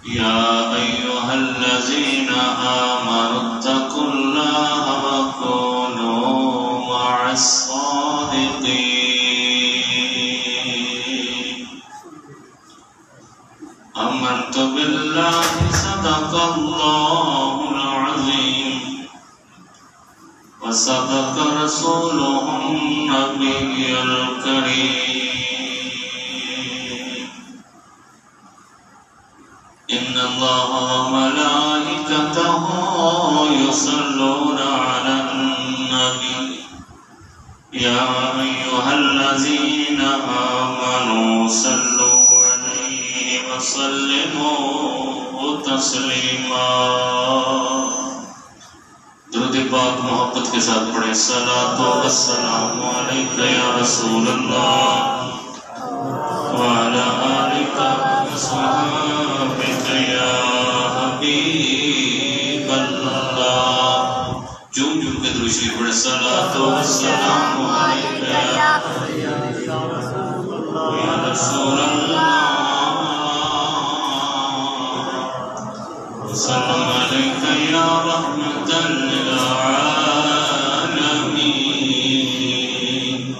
يا أيها الذين آمنوا اتقوا الله وكونوا مع الصادقين آمنت بالله صدق الله العظيم وصدق رسوله النبي الكريم إن الله وملائكته يصلون على النبي يا أيها الذين آمنوا صلوا عليه وسلموا تسليما درود پاک محبت کے ساتھ پڑھیں الصلاۃ والسلام علیک یا رسول اللہ وعلی آلک وصحبک یا حبیب اللہ جم جم کے درود شریف پڑھیں الصلاۃ والسلام علیک یا رسول اللہ وسلم علیک یا رحمت للعالمین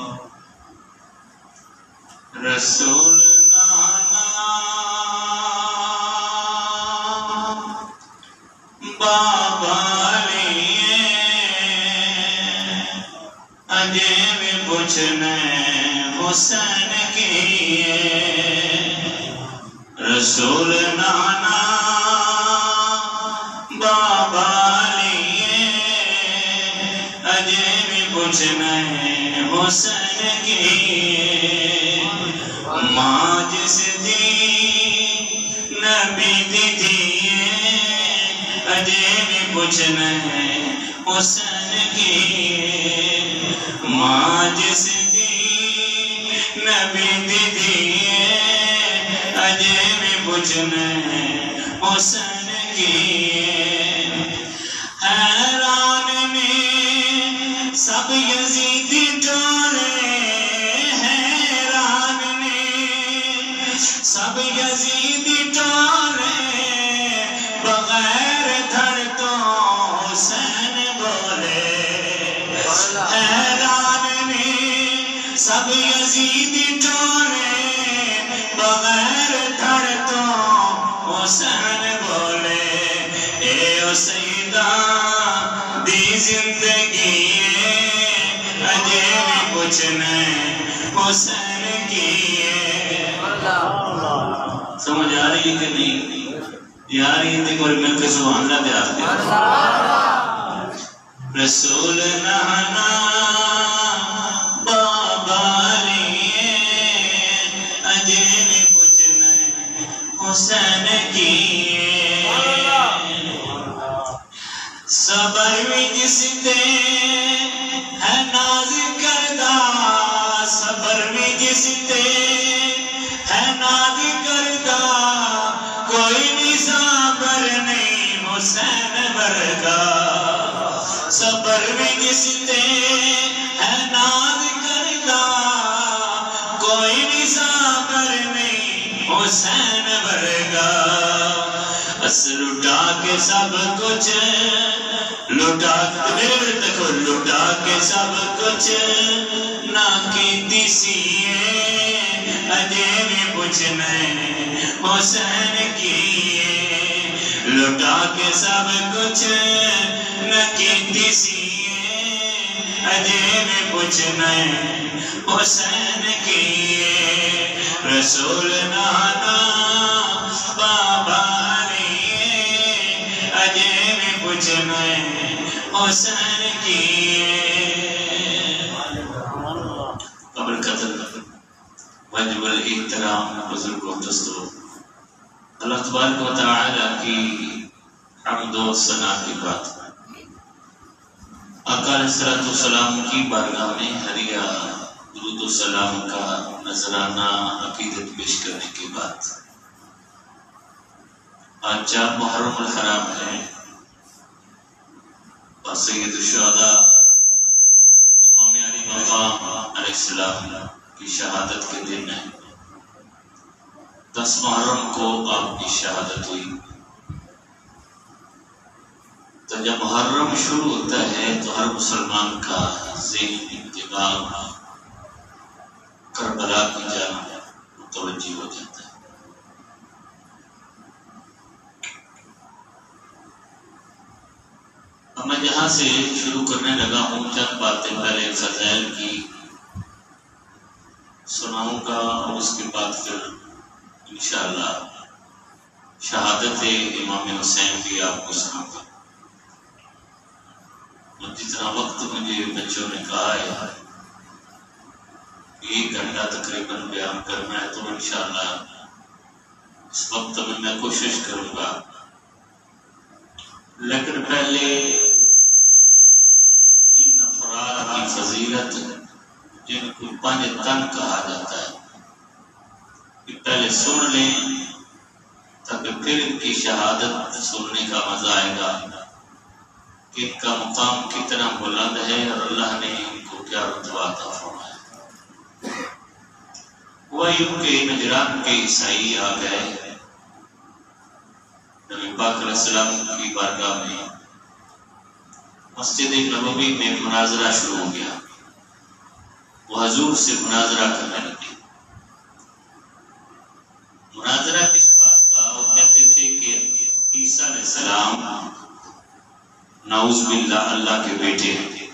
رسول نانا بابا لیے اجے بھی پوچھنے حسین کیے رسول نانا بابا لیے اجے بھی پوچھنے حسین کیے ماں جس دی نبی دی دیئے اجے بھی پوچھنے حسین کیے ماں جس دی نبی دی دیئے اجے بھی پوچھنے حسین کیے حیران میں سب یزیدی ٹولے حیران میں سب یزیدی ٹولے بغیر دھڑ تو حسین بولے حیران میں سب یزیدی ٹولے بغیر دھڑ تو حسین بولے اے سیدہ دی زندگی اجے بھی پوچھنے حسین کیے سمجھ آ رہی ہے کہ نہیں یار یہ دیکھو مل کے سبحان اللہ دے آتے رسول نانا بابا لیے اجے بھی پوچھنے حسین کیے صبر بھی جس دے ہے ناز کردہ صبر بھی جس دے ہے ناز کردہ کوئی بھی صبر نہیں حسین ورگا صبر بھی جس دے ہے ناز کردہ کوئی بھی صبر نہیں حسین ورگا بس لٹا کے سب کچھ لٹا کے سب کچھ نہ کیتی سیے اجے بھی پوچھنے حسین کیے لٹا کے سب کچھ نہ کیتی سیے اجے بھی پوچھنے حسین کیے رسول نانا بابا اجے بھی پوچھنے حسین کیے قبر قدر واجب الاحترام بزرگ و دوستو اللہ تبارک و تعالی کی حمد و ثنا کی بات آقا علیہ السلام کی بارگاہ میں ہدیہ درود و سلام کا نذرانہ عقیدت پیش کرنے کے بعد آج 4 محرم الحرام ہے اور سید الشہداء امام علی مقام علیہ السلام کی شہادت کے دن ہے. 10 محرم کو آپ کی شہادت ہوئی. تو جب محرم شروع ہوتا ہے تو ہر مسلمان کا ذہن دماغ کربلا کی جانب متوجہ ہو جاتا ہے. اب میں جہاں سے شروع کرنے لگا ہوں چند باتیں پہلے فضائل کی سناؤں گا اور اس کے بعد پھر انشاءاللہ شہادت امام حسین بھی آپ کو سناؤں گا. جتنا وقت مجھے بچوں نے کہا ہے 1 گھنٹہ تقریباً بیان کرنا ہے تو انشاءاللہ اس وقت میں کوشش کروں گا. لیکن پہلے ان افراد کی فضیلت جن کو 5 تن کہا جاتا ہے کہ پہلے سن لیں تاکہ پھر ان کی شہادت سننے کا مزہ آئے گا کہ ان کا مقام کتنا بلند ہے اور اللہ نے ان کو کیا رتبہ عطا فرمایا. وہ یوں کہ نجران کے عیسائی آ گئے نبی پاک علیہ السلام کی بارگاہ میں. مسجد نبوی میں مناظرہ شروع ہو گیا. وہ حضور سے مناظرہ کرنے لگے. مناظرہ کس بات کا؟ وہ کہتے تھے کہ عیسیٰ علیہ السلام نعوذ باللہ اللہ کے بیٹے ہیں.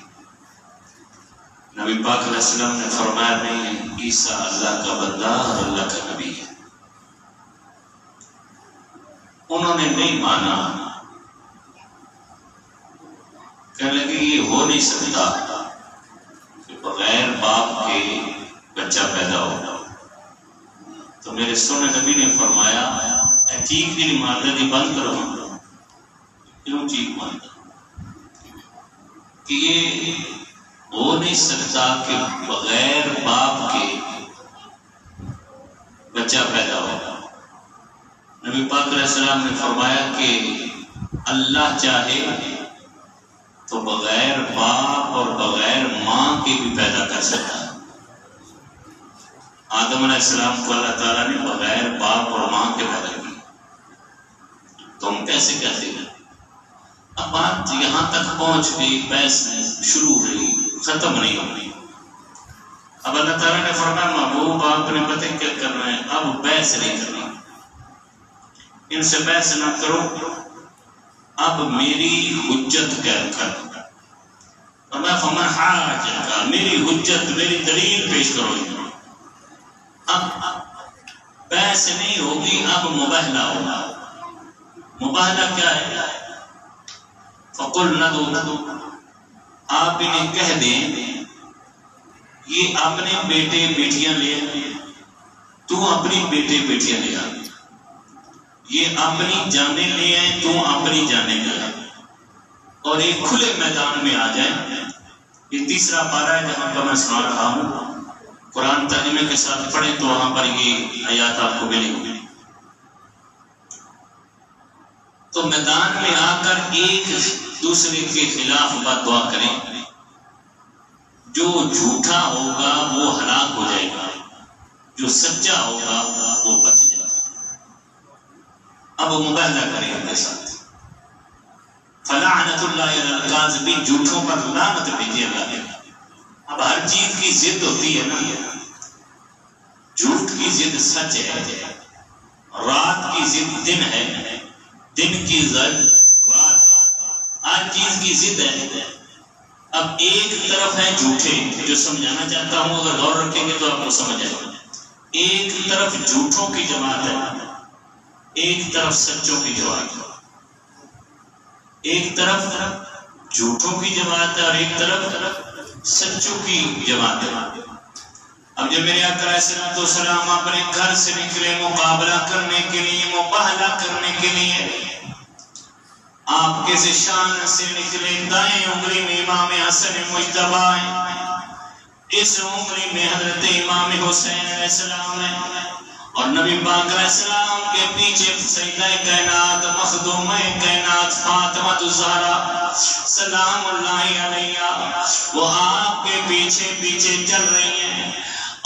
نبی پاک علیہ السلام نے فرمایا نہیں، عیسیٰ اللہ کا بندہ اور اللہ کا نبی ہے. انہوں نے نہیں مانا. کہنے لگے یہ ہو نہیں سکتا کہ بغیر باپ کے بچہ پیدا ہو. تو میرے سونے نبی نے فرمایا چیخ بھی نہیں مارتے تھی، بند کرو. کیوں چیخ مارتا؟ کہ یہ ہو نہیں سکتا کہ بغیر باپ کے بچہ پیدا ہو. نبی پاک علیہ السلام نے فرمایا کہ اللہ چاہے تو بغیر باپ اور بغیر ماں کے بھی پیدا کر سکتا ہے. آدم علیہ السلام کو اللہ تعالیٰ نے بغیر باپ اور ماں کے پیدا کیا. تم کیسے کہتے ہیں؟ اب بات یہاں تک پہنچ گئی، بحث شروع ہو رہی، ختم نہیں ہو رہی. اب اللہ تعالیٰ نے فرمایا محبوب آپ نے پتہ کیا کرنا ہے، اب بحث نہیں کرنا، ان سے بحث نہ کرو، اب میری حجت قائم کر. اور میں فمن حاجہ کا، میری حجت میری دلیل پیش کرو. اب بحث نہیں ہوگی، اب مباہلہ ہوگا. مباہلہ کیا ہے؟ فقل ندو، آپ انہیں کہہ دیں یہ اپنے بیٹے بیٹیاں لے آئے، تو اپنی بیٹے بیٹیاں لے آئے. یہ اپنی جانیں لے آئے، تو اپنی جانیں لے آئے، اور ایک کھلے میدان میں آ جائیں. یہ تیسرا پارہ ہے جہاں پر میں سنا رہا ہوں. قرآن ترجمے کے ساتھ پڑھیں تو وہاں پر یہ آیات آپ کو ملیں گی. تو میدان میں آ کر ایک دوسرے کے خلاف بد دعا کریں. جو جھوٹا ہوگا وہ ہلاک ہو جائے گا، جو سچا ہوگا وہ بچ جائے گا. اب مباہلہ کریں ان کے ساتھ. فلعنت اللہ علی الکاذبین، جھوٹوں پر لعنت بھیجے اللہ نے. اب ہر چیز کی ضد ہوتی ہے نا، جھوٹ کی ضد سچ ہے، رات کی ضد دن ہے، دن کی ضد رات ہے. ہر چیز کی ضد ہے. اب ایک طرف ہے جھوٹے، جو سمجھانا چاہتا ہوں اگر غور رکھیں گے تو آپ کو سمجھ آئے گا. ایک طرف جھوٹوں کی جماعت ہے، ایک طرف سچوں کی جماعت ہے. ایک طرف جھوٹوں کی جماعت ہے اور ایک طرف سچوں کی جماعت ہے. اب جب میرے آقا علیہ السلام اپنے گھر سے نکلے مقابلہ کرنے کے لیے، مباہلہ کرنے کے لیے، آپ کے شان سے نکلے. دائیں انگلی میں امام حسن مجتبی ہیں، اس انگلی میں حضرت امام حسین علیہ السلام ہیں، اور نبی پاک علیہ السلام کے پیچھے سیدہ کائنات مخدومہ کائنات فاطمہ الزہرا سلام اللہ علیہا، وہ آپ کے پیچھے پیچھے چل رہی ہیں.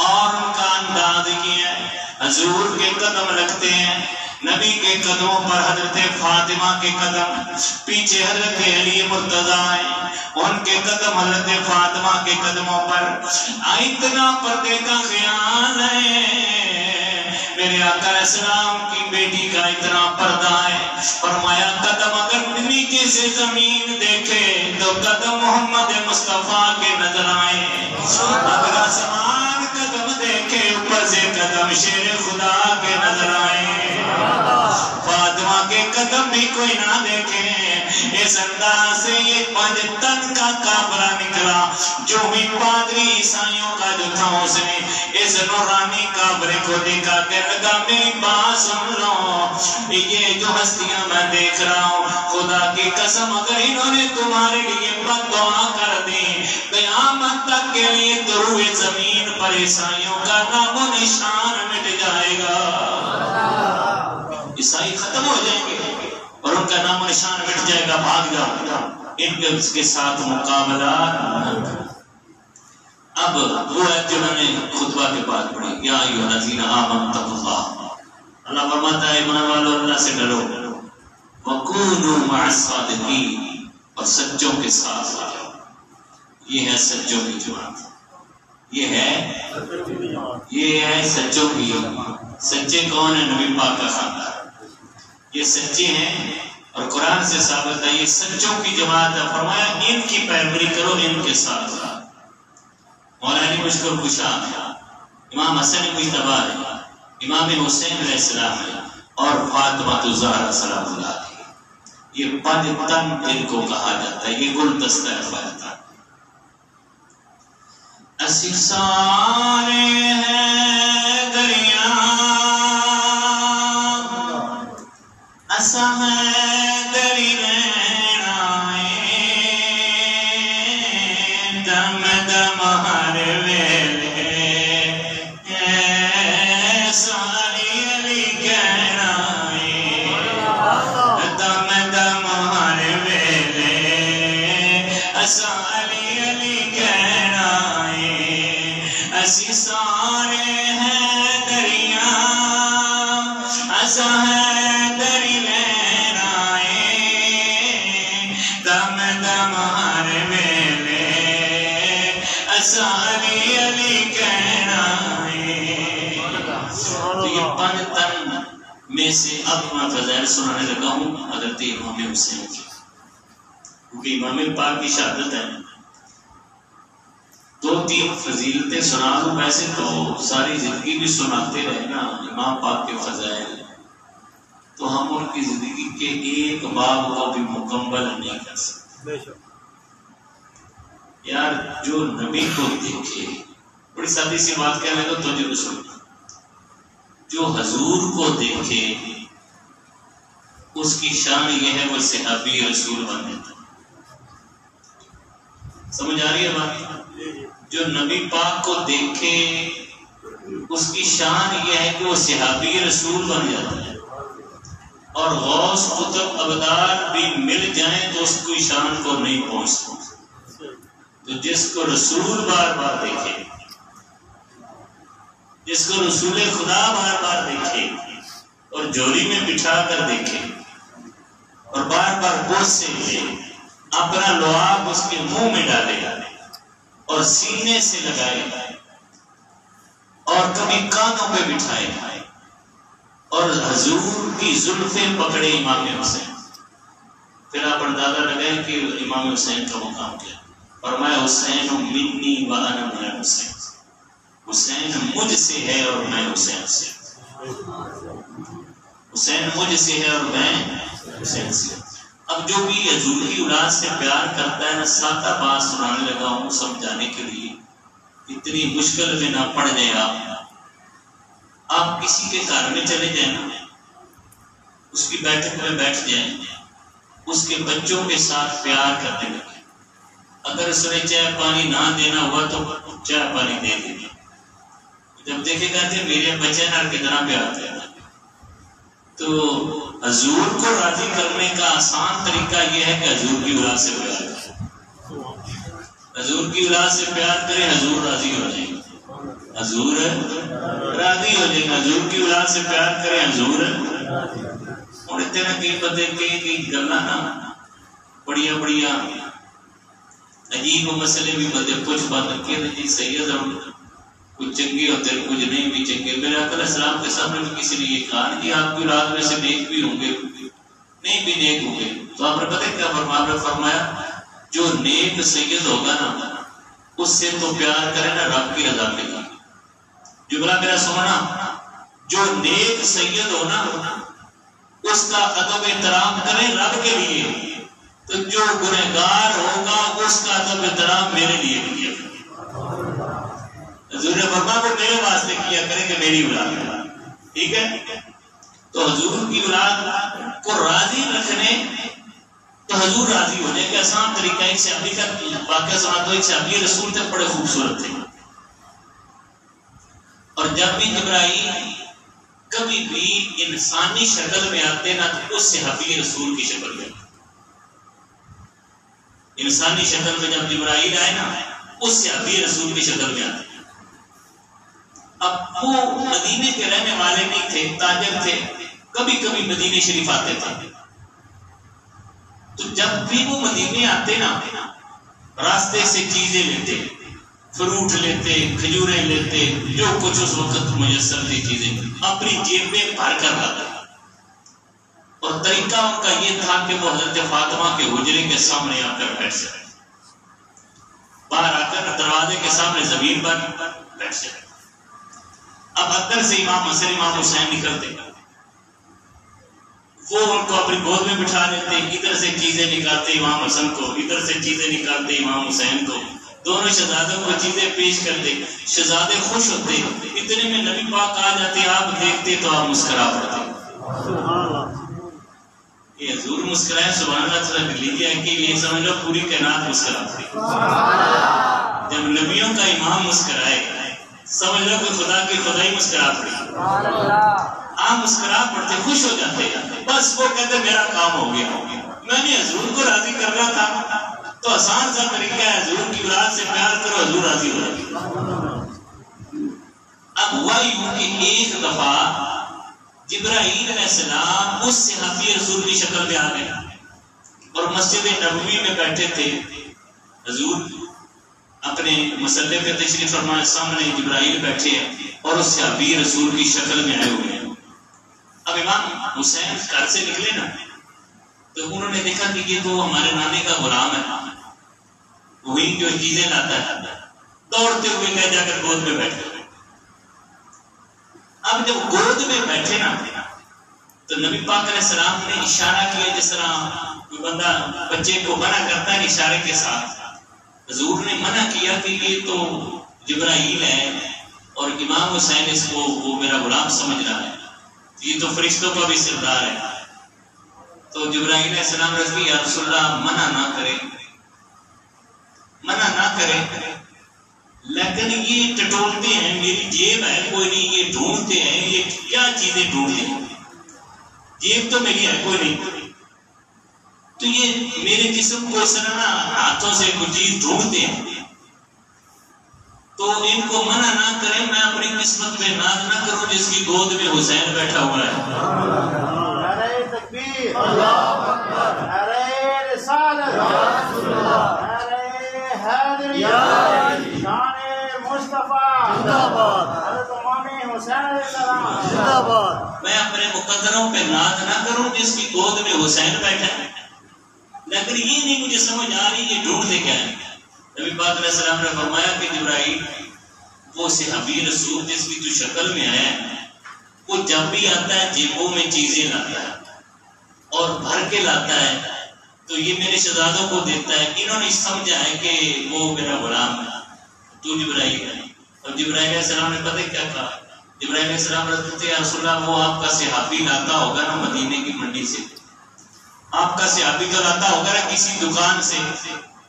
اور ان کا انداز کیا ہے حضور کے قدم لگتے ہیں، نبی کے قدموں پر حضرت فاطمہ کے قدم، پیچھے حضرت علی مرتضیٰ ہیں، ان کے قدم حضرت فاطمہ کے قدموں پر، اتنا پردے کا خیال ہے۔ میرے آقا علیہ السلام کی بیٹی کا اتنا پردہ ہے، فرمایا قدم اگر نیچے سے زمین دیکھے تو قدم محمد مصطفیٰ کے نظر آئے، اگر آسمان قدم دیکھے اوپر سے قدم شیر خدا کے نظر آئے۔ فاطمہ کے قدم بھی کوئی نہ دیکھے، اس انداز سے یہ 5 تن کا کافرہ نکلا، جو بھی پادری عیسائیوں کا جو تھا اس نے اس نورانی کافرے کو دیکھا کہ لگا میری بات سن لو، یہ جو ہستیاں میں دیکھ رہا ہوں خدا کی قسم اگر انہوں نے تمہارے لیے بد دعا کر دی قیامت تک کے لیے تو روئے زمین پر عیسائیوں کا نام و نشان مٹ جائے گا، عیسائی ختم ہو جائیں گے اور ان کا نام و نشان مٹ جائے گا، بھاگ جاؤ، ان کے ساتھ مقابلہ۔ اب وہ ہے جو میں نے خطبہ کے بعد پڑھی، یا ایھا الذین آمنوا اتقوا اللہ، اللہ فرماتا ہے ایمان والو اللہ سے ڈرو، وکونوا مع الصادقین، اور سچوں کے ساتھ رہو۔ یہ ہے سچوں کی جماعت، یہ ہے سچوں کی۔ سچے کون ہیں؟ نبی پاک کا خاندان، یہ سچے ہیں اور قرآن سے ثابت ہے یہ سچوں کی جماعت ہے۔ فرمایا ان کی پیروی کرو، ان کے ساتھ رہو۔ مولانا مشکل کشا امام حسن مجتبی ہے، امام حسین علیہ السلام ہے اور فاطمہ الزہرا سلام اللہ علیہ، یہ 5 تن ان کو کہا جاتا ہے، یہ گلدستہ ہے فاطمہ۔ اسی سارے ہیں دریا اسا ہے دری رینائیں، دم دم ہر ویلے ساری علی کہنائیں، دم دم ہر ویلے اسا علی علی کہنائیں، اسی سارے ہیں دریا اسا ہے دری لہرائیں، دم دم ہر ویلے اسا علی علی کہنائیں۔ تو یہ 5 تن میں سے اب میں فضائل سنانے لگا ہوں حضرت امام حسین کی، کیونکہ امام پاک کی شہادت ہے، 2-3 فضیلتیں سنا دوں، ویسے تو ساری زندگی بھی سناتے رہے نا امام پاک کے فضائل، تو ہم ان کی زندگی کے ایک باب کو بھی مکمل نہیں کر سکتے۔ یار جو نبی کو دیکھے، بڑی سادی سی بات کہنے تو تجھے سننا، جو حضور کو دیکھے اس کی شان یہ ہے وہ صحابی رسول بن جاتا۔ سمجھ آ رہی ہے بات؟ جو نبی پاک کو دیکھے اس کی شان یہ ہے کہ وہ صحابی رسول بن جاتا ہے، اور غوث قطب ابدال بھی مل جائیں تو اس کی شان کو نہیں پہنچتے۔ تو جس کو رسول بار بار دیکھے، جس کو رسول خدا بار بار دیکھے اور جولی میں بٹھا کر دیکھے اور بار بار بوس سے لے، اپنا لعاب اس کے منہ میں ڈالے اور سینے سے لگائے اور کبھی کانوں پہ بٹھائے اور حضور کی زلفیں پکڑے امام حسین، پھر آپ اندازہ لگائیں کہ امام حسین کا مقام کیا، فرمایا حسین منی وانا من حسین، حسین مجھ سے ہے اور میں حسین سے، حسین مجھ سے ہے اور میں حسین سے۔ اب جو بھی حضور کی اولاد سے پیار کرتا ہے نا، سادہ بات سنانے لگا ہوں سمجھانے کے لیے، اتنی مشکل میں نہ پڑ جائے آپ کسی کے گھر میں چلے جائیں نا، اس کی بیٹھک میں بیٹھ جائیں، اس کے بچوں کے ساتھ پیار کرنے لگے، اگر اس نے چائے پانی نہ دینا ہوا تو چائے پانی دے دینا، جب دیکھے گا کہ میرے بچے نہ کتنا پیار دینا۔ تو حضور کو راضی کرنے کا آسان طریقہ یہ ہے کہ حضور کی اولاد سے پیار کرے، حضور کی اولاد سے پیار کرے، حضور راضی ہو جائیں گے۔ حضور راضی ہو جائے گا، حضور کی اولاد سے پیار کریں، حضور ہوں اتنے نہ کئی بندے کئی گلا نا بڑیا بڑیا عجیب مسئلے بھی بندے کچھ بات رکھے جی سید ہم کچھ چنگے ہوتے ہیں کچھ نہیں بھی چنگے. میرے آقا علیہ السلام کے سامنے بھی کسی نے یہ کہا کہ آپ کی اولاد میں سے نیک بھی ہوں گے نہیں بھی نیک ہوں گے. تو آپ نے پتہ کیا فرمایا جو نیک سید ہوگا نا اس سے تو پیار کرے نا رب کی رضا کے لیے. جملہ میرا سننا، جو نیک سید ہو نا اس کا ادب احترام کرے رب کے لیے، تو جو گنہگار ہوگا اس کا ادب احترام میرے لیے کیا. حضور نے فرمایا وہ میرے واسطے کیا کرے کہ میری اولاد ہے. ٹھیک ہے، تو حضور کی اولاد کو راضی رکھنے تو حضور راضی ہونے کے آسان طریقہ ایک صحابی کا واقعہ سنا. تو ایک صحابی رسول تھے بڑے خوبصورت تھے، اور جب بھی جبرائیل کبھی بھی انسانی شکل میں آتے نا تو اس صحابی رسول کی شکل میں، انسانی شکل میں جب جبرائیل آئے نا اس صحابی رسول کی شکل میں آتے. اب وہ مدینے کے رہنے والے نہیں تھے، تاجر تھے، کبھی کبھی مدینے شریف آتے تھے. تو جب بھی وہ مدینے آتے نا راستے سے چیزیں لیتے، فروٹ لیتے، کھجوریں لیتے، جو کچھ اس وقت میسر تھی چیزیں اپنی جیب میں بھر کر لاتے. اور طریقہ ان کا یہ تھا کہ وہ حضرت فاطمہ کے حجرے کے سامنے آ کر بیٹھ سکے، باہر آ کر دروازے کے سامنے زمین پر بیٹھ سکے. اب اندر سے امام حسن امام حسین نکلتے، وہ ان کو اپنی گود میں بٹھا لیتے، ادھر سے چیزیں نکالتے امام حسن کو، ادھر سے چیزیں نکالتے امام حسین کو، دونوں شہزادوں کو چیزیں پیش کرتے. شہزادے خوش ہوتے، اتنے میں نبی پاک آ جاتے، آپ دیکھتے تو آپ مسکرا پڑتے. یہ حضور مسکرائے سبحان اللہ تعالیٰ لیجیے کہ یہ سمجھ لو پوری کائنات مسکراتی. جب نبیوں کا امام مسکرائے سمجھ لو کہ خدا کی خدائی مسکرا پڑی. آپ مسکرا پڑتے، خوش ہو جاتے، بس وہ کہتے میرا کام ہو گیا، میں نے حضور کو راضی کرنا تھا. تو آسان سا طریقہ ہے، حضور کی اولاد سے پیار کرو، حضور راضی ہو جائے. اب ہوا یوں کہ ایک دفعہ جبرائیل علیہ السلام اس صحابی رسول کی شکل میں آ گئے اور مسجد نبوی میں بیٹھے تھے. حضور اپنے مصلی پہ تشریف فرمائے، سامنے جبرائیل بیٹھے ہیں اور اس صحابی رسول کی شکل میں آئے ہوئے ہیں. اب امام حسین گھر سے نکلے نا تو انہوں نے دیکھا کہ یہ تو ہمارے نانے کا غلام ہے، وہی جو چیزیں لاتا ہے. دوڑتے ہوئے گئے، جا کر گود میں بیٹھے. اب جب گود میں بیٹھے نا تو نبی پاک علیہ السلام نے اشارہ کیا، جس طرح کوئی بندہ بچے کو منع کرتا ہے اشارے کے ساتھ. حضور نے منع کیا کہ یہ تو جبرائیل ہے اور امام حسین اس کو وہ میرا غلام سمجھ رہا ہے، یہ تو فرشتوں کا بھی سردار ہے. تو جبرائیل علیہ السلام نے کہا یا رسول اللہ منع نہ کرے، لیکن یہ ٹٹولتے ہیں، میری جیب ہے کوئی نہیں، یہ ڈھونڈتے ہیں، یہ کیا چیزیں ڈھونڈتے ہیں، جیب تو میری ہے کوئی نہیں، تو یہ میرے جسم کو اس طرح ہاتھوں سے کوئی چیز ڈھونڈتے ہیں، تو ان کو منع نہ کریں، میں اپنی قسمت پہ ناز نہ کروں جس کی گود میں حسین بیٹھا ہوا ہے. نعرہ تکبیر، اللہ اکبر، نعرہ رسالت، نعرہ حیدری، شان مصطفیٰ، زندہ باد، حضرت امام حسین علیہ السلام، زندہ باد. میں اپنے مقدروں پہ ناز نہ کروں جس کی گود میں حسین بیٹھا ہے، لیکن یہ نہیں مجھے سمجھ آ رہی یہ ڈھونڈتے کیا ہے. نبی پاک علیہ السلام نے فرمایا کہ جبرائیل وہ صحابی رسول جس کی تو شکل میں آیا ہے، وہ جب بھی آتا ہے جیبوں میں چیزیں لاتا ہے اور بھر کے لاتا ہے، تو یہ میرے شہزادوں کو دیتا ہے. انہوں نے سمجھا ہے کہ وہ میرا غلام ہے، تو جبرائیل ہے. اور جبرائیل علیہ السلام نے پتہ کیا کہا؟ جبرائیل علیہ السلام نے کہا یا رسول اللہ وہ آپ کا صحابی لاتا ہوگا نا مدینے کی منڈی سے، آپ کا صحابی جو لاتا ہوگا نا کسی دکان سے،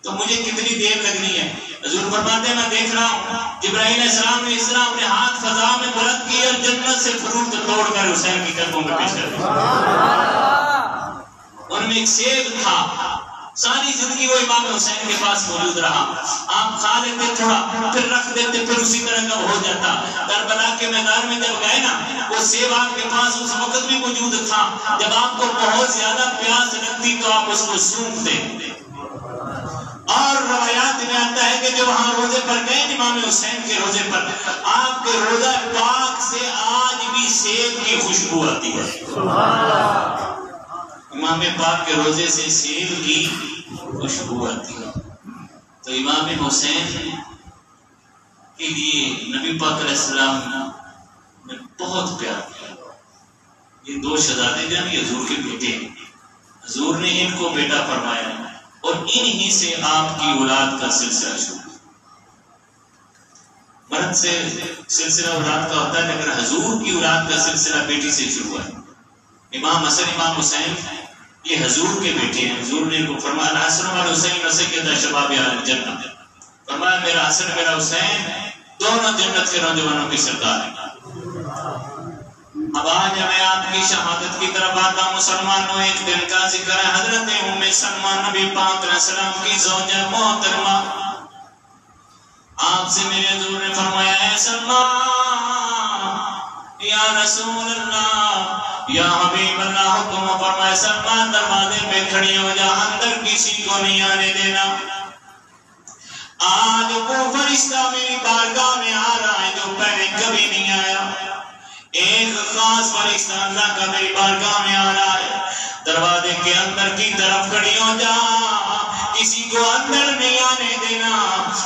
تو مجھے کتنی دیر لگنی ہے؟ حضور فرماتے ہیں میں دیکھ رہا ہوں. جبرائیل علیہ السلام نے اس طرح اپنے ہاتھ فضا میں بلند کیے اور جنت سے فروٹ توڑ کر حسین کی قدموں میں پیش کر دیا. ان میں ایک سیب تھا، ساری زندگی وہ امام حسین کے پاس موجود رہا. آپ کھا لیتے تھوڑا پھر رکھ دیتے پھر اسی طرح کا ہو جاتا. کربلا کے میدان میں جب گئے نا وہ سیب آپ کے پاس اس وقت بھی موجود تھا. جب آپ کو بہت زیادہ پیاس لگتی تو آپ اس کو سونگتے. اور روایات میں آتا ہے کہ جو وہاں روزے پر گئے امام حسین کے روزے پر آپ کے روزہ پاک سے آج بھی سیب کی خوشبو آتی ہے. امام پاک کے روزے سے سیب کی خوشبو آتی ہے. تو امام حسین کے لیے نبی پاک علیہ السلام نے بہت پیار کیا. یہ دو شہزادے جو ہیں حضور کے بیٹے ہیں. حضور نے ان کو بیٹا فرمایا اور انہی سے آپ کی اولاد کا سلسلہ شروع. مرد سے سلسلہ اولاد کا ہوتا ہے لیکن حضور کی اولاد کا سلسلہ بیٹی سے شروع ہے. امام حسن امام حسین یہ حضور کے بیٹے ہیں. حضور نے ان کو فرمایا حسن و حسین سیدہ شباب اہل جنت. فرمایا میرا حسن میرا حسین دونوں جنت کے نوجوانوں کی سردار ہیں. اب آج میں آپ کی شہادت کی طرف آتا ہوں. مسلمانوں ایک دن کا ذکر ہے. حضرت ام سلمہ نبی پاک علیہ السلام کی زوجہ محترمہ. آپ سے میرے حضور نے فرمایا اے سلمہ یا رسول اللہ یا حبیب اللہ حکم فرمایا سلمہ دروازے پہ کھڑی ہو جا اندر کسی کو نہیں آنے دینا. آج وہ فرشتہ میری بارگاہ میں آ رہا ہے جو پہلے کبھی نہیں آیا. ایک خاص فرشتہ اللہ کا میری بارگاہ میں آ رہا ہے. دروازے کے اندر کی طرف کھڑی ہو جا کسی کو اندر نہیں آنے دینا.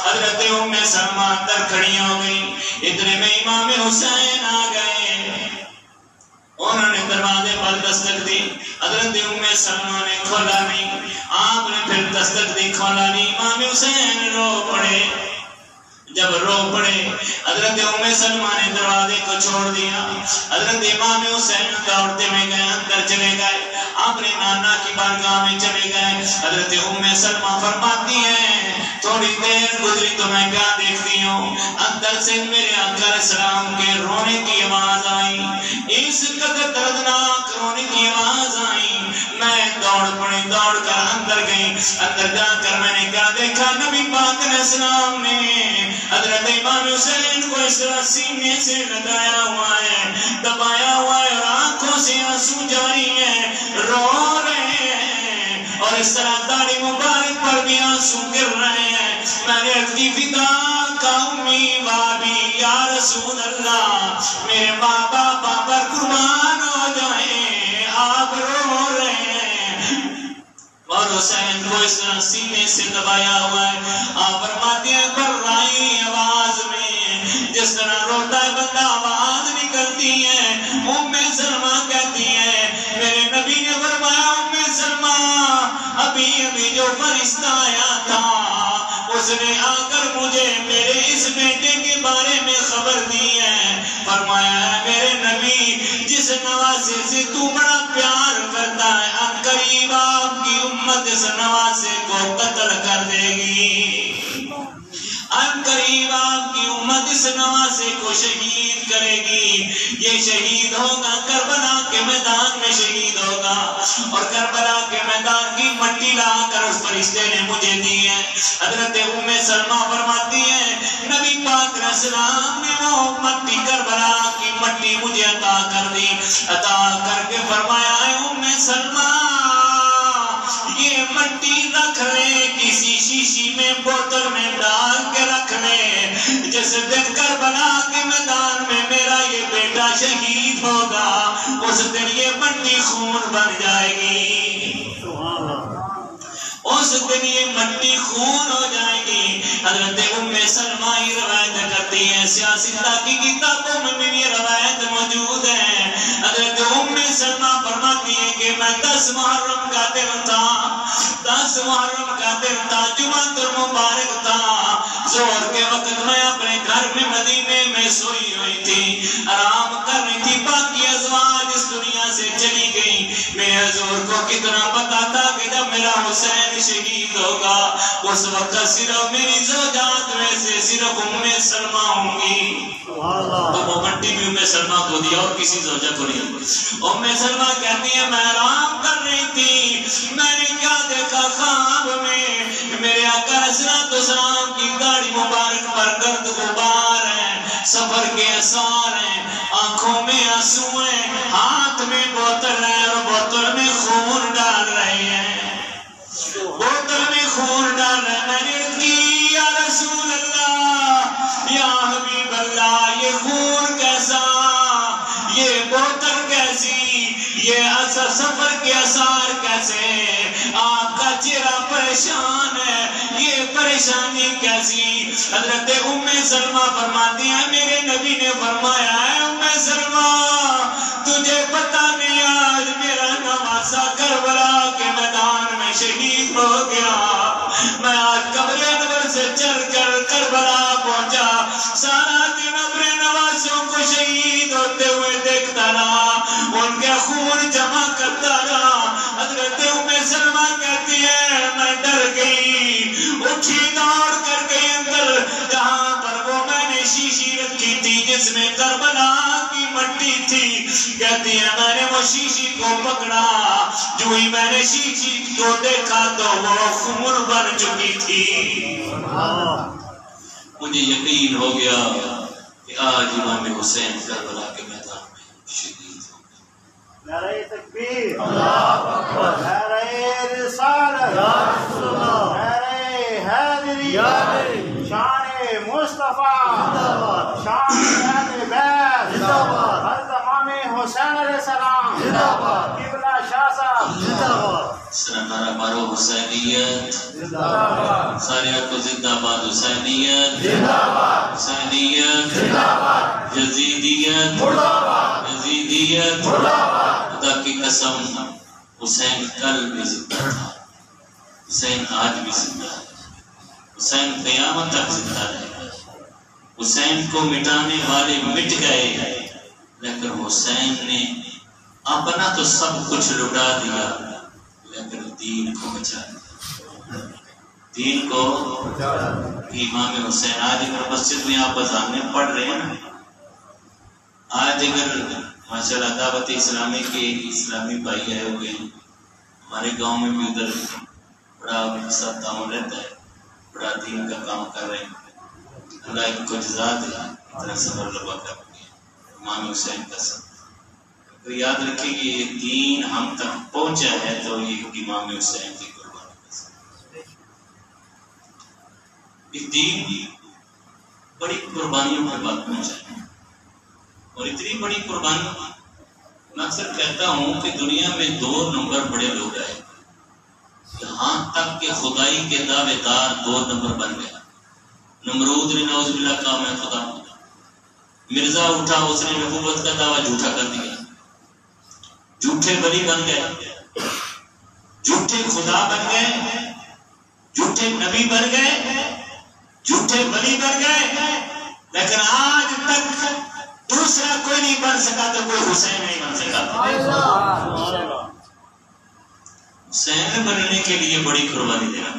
حضرت ام سلمہ اندر کھڑی ہو گئی. اتنے میں امام حسین آ گئے. انہوں نے دروازے پر دستک دی. حضرت ام سلمہ نے کھولا نہیں. آپ نے پھر دستک دی کھولا نہیں. امام حسین رو پڑے. جب رو پڑے حضرت ام سلمہ نے دروازے کو چھوڑ دیا. حضرت امام حسین دوڑتے ہوئے گئے اندر چلے گئے. اپنے نانا کی بارگاہ میں چلے گئے. حضرت ام سلمہ فرماتی ہیں تھوڑی دیر گزری تو میں کیا دیکھتی ہوں اندر سے میرے آقا علیہ السلام کے رونے کی آواز آئی. اس قدر دردناک رونے کی آواز آئی. میں دوڑ کر اندر گئی. اندر جا کر میں نے کیا دیکھا نبی پاک علیہ السلام نے حضرت امام حسین کو اس طرح سینے سے لگایا ہوا ہے دبایا ہوا ہے اور آنکھوں سے آنسو جاری ہیں رو رہے ہیں اور اس طرح داڑھی مبارک پر بھی آنسو گر رہے ہیں. میں نے اٹھی فدا کا امی بابی یا رسول اللہ میرے ماں باپ پر قربان ہو جائیں آپ رو رہے ہیں. اور حسین کو اس طرح سینے سے دبایا ہوا ہے. آپ فرماتے ہیں برائی آواز میں جس طرح روتا ہے بندہ آواز نکلتی ہے. ام سلمہ کہتی ہے میرے نبی نے فرمایا ام سلمہ ابھی جو فرشتہ آیا تھا اس نے آ کر مجھے میرے اس بیٹے کے بارے میں خبر دی ہے. فرمایا ہے میرے نبی جس نواسے سے تو بڑا پیار کرتا ہے اب قریب آپ کی امت اس نواسے کو قتل کر دے گی. اب قریب آپ کی امت اس نواسے کو شہید کرے گی. یہ شہید ہوگا کربلا کے میدان میں شہید ہوگا اور کربلا کے میدان کی مٹی لا کر اس فرشتے نے مجھے دی ہے. حضرت ام سلمہ فرماتی ہے نبی پاک علیہ السلام نے وہ مٹی کربلا کی مٹی مجھے عطا کر دی. عطا کر کے فرمایا ہے ام سلمہ یہ مٹی رکھ لے کسی شیشی میں بوتل میں ڈال کے رکھ لے. جس دن کربلا کے میدان میں میرا یہ بیٹا شہید ہوگا اس دن یہ مٹی خون بن جائے گی. اس دن یہ مٹی خون ہو جائے گی. حضرت ام سلمہ یہ روایت کرتی ہے. سیاستہ کی کتابوں میں بھی یہ روایت موجود ہے. حضرت ام سلمہ فرماتی ہے کہ میں 10 محرم کا دن تھا. 10 محرم کا دن تھا. جمعہ المبارک تھا. ظہر کے وقت میں اپنے گھر میں مدینے میں سوئی ہوئی تھی آرام کر رہی تھی. باقی ازواج اس دنیا سے چلی گئی. میرے حضور کو کتنا پتا تھا کہ جب میرا حسین شہید ہوگا اس وقت صرف میری زوجات میں سے صرف ام سلمہ ہوں گی. تو وہ منٹی بھی ام سلمہ کو دیا اور کسی زوجہ کو نہیں. ام سلمہ کہتی ہے میں آرام کر رہی تھی، میں نے کیا دیکھا خواب میں میرے آقا علیہ السلام کی گاڑی مبارک پر گرد غبار ہے، سفر کے اثار ہیں، آنکھوں میں آنسو ہیں، ہاتھ میں بوتل ہے اور بوتل میں خون ڈال رہے ہیں، بوتل میں خون ڈال رہے ہیں. میں نے کی یا رسول اللہ یا حبیب اللہ یہ خون کیسا، یہ بوتل کیسی، یہ اثر سفر کے اثار کیسے، آپ کا چہرہ پریشان ہے، یہ پریشانی کیسی. حضرت ام سلمہ فرماتی ہیں میرے نبی نے فرمایا ہے ام سلمہ تجھے پتہ نہیں آج میرا نواسا کربلا کے میدان میں شہید ہو گیا. میں آج قبر انور سے چل کر کربلا پہنچا، سارا دن اپنے نواسوں کو شہید ہوتے ہوئے دیکھتا رہا، ان کے خون جمع کرتا رہا. حضرت ام سلمہ کہتی ہے میں ڈر گئی، اٹھی دوڑ کر گئی اندر جہاں پر وہ میں نے شیشی رکھی تھی جس میں کربلا کی مٹی تھی. کہتی ہے میں نے وہ شیشی کو پکڑا، جو ہی میں نے شیشی کو دیکھا تو وہ خون بن چکی تھی. مجھے یقین ہو گیا کہ آج امام حسین کربلا کے میدان میں شہید ہو گئے. نعرہ تکبیر، اللہ اکبر، نعرہ رسالت، یا رسول اللہ، نعرہ حیدری، شان مصطفیٰ، شان اہل بیت، حضرت امام حسین علیہ السلام، قبلہ شاہ صاحب، سرنارا مارو حسینیت، سارے کو زندہ باد حسینیت، حسینیت، یزیدیت، یزیدیت. خدا کی قسم حسین کل بھی زندہ تھا، حسین آج بھی زندہ ہے، حسین قیامت تک زندہ رہے گا. حسین کو مٹانے والے مٹ گئے لیکن حسین نے اپنا تو سب کچھ لٹا دیا لیکن دین کو بچا دیا. دین کو امام حسین آج اگر مسجد میں آپ اذانیں پڑھ رہے ہیں، آج اگر ماشاءاللہ دعوت اسلامی کے اسلامی بھائی آئے ہوئے ہیں، ہمارے گاؤں میں بھی ادھر بڑا سب تعاون رہتا ہے، بڑا دین کا کام کر رہے ہیں. اللہ ان کو جزا دے، اتنا صبر لبا کر امام حسین کا صبر. تو یاد رکھیں کہ یہ دین ہم تک پہنچا ہے تو یہ امام حسین کی قربانی کا صبر. یہ دین بڑی قربانیوں کے بعد پہنچا ہے اور اتنی بڑی قربانی. میں اکثر کہتا ہوں کہ دنیا میں 2 نمبر بڑے لوگ آئے، یہاں تک کہ خدائی کے دعوے دار 2 نمبر بن گئے. نمرود نے نعوذ باللہ کہا میں خدا ہوں، مرزا اٹھا اس نے نبوت کا دعویٰ جھوٹا کر دیا، جھوٹے ولی بن گئے، جھوٹے خدا بن گئے، جھوٹے نبی بن گئے، جھوٹے ولی بن گئے. لیکن آج تک دوسرا کوئی نہیں بن سکا تو کوئی حسین نہیں بن سکا. حسین بننے کے لیے بڑی قربانی دینا.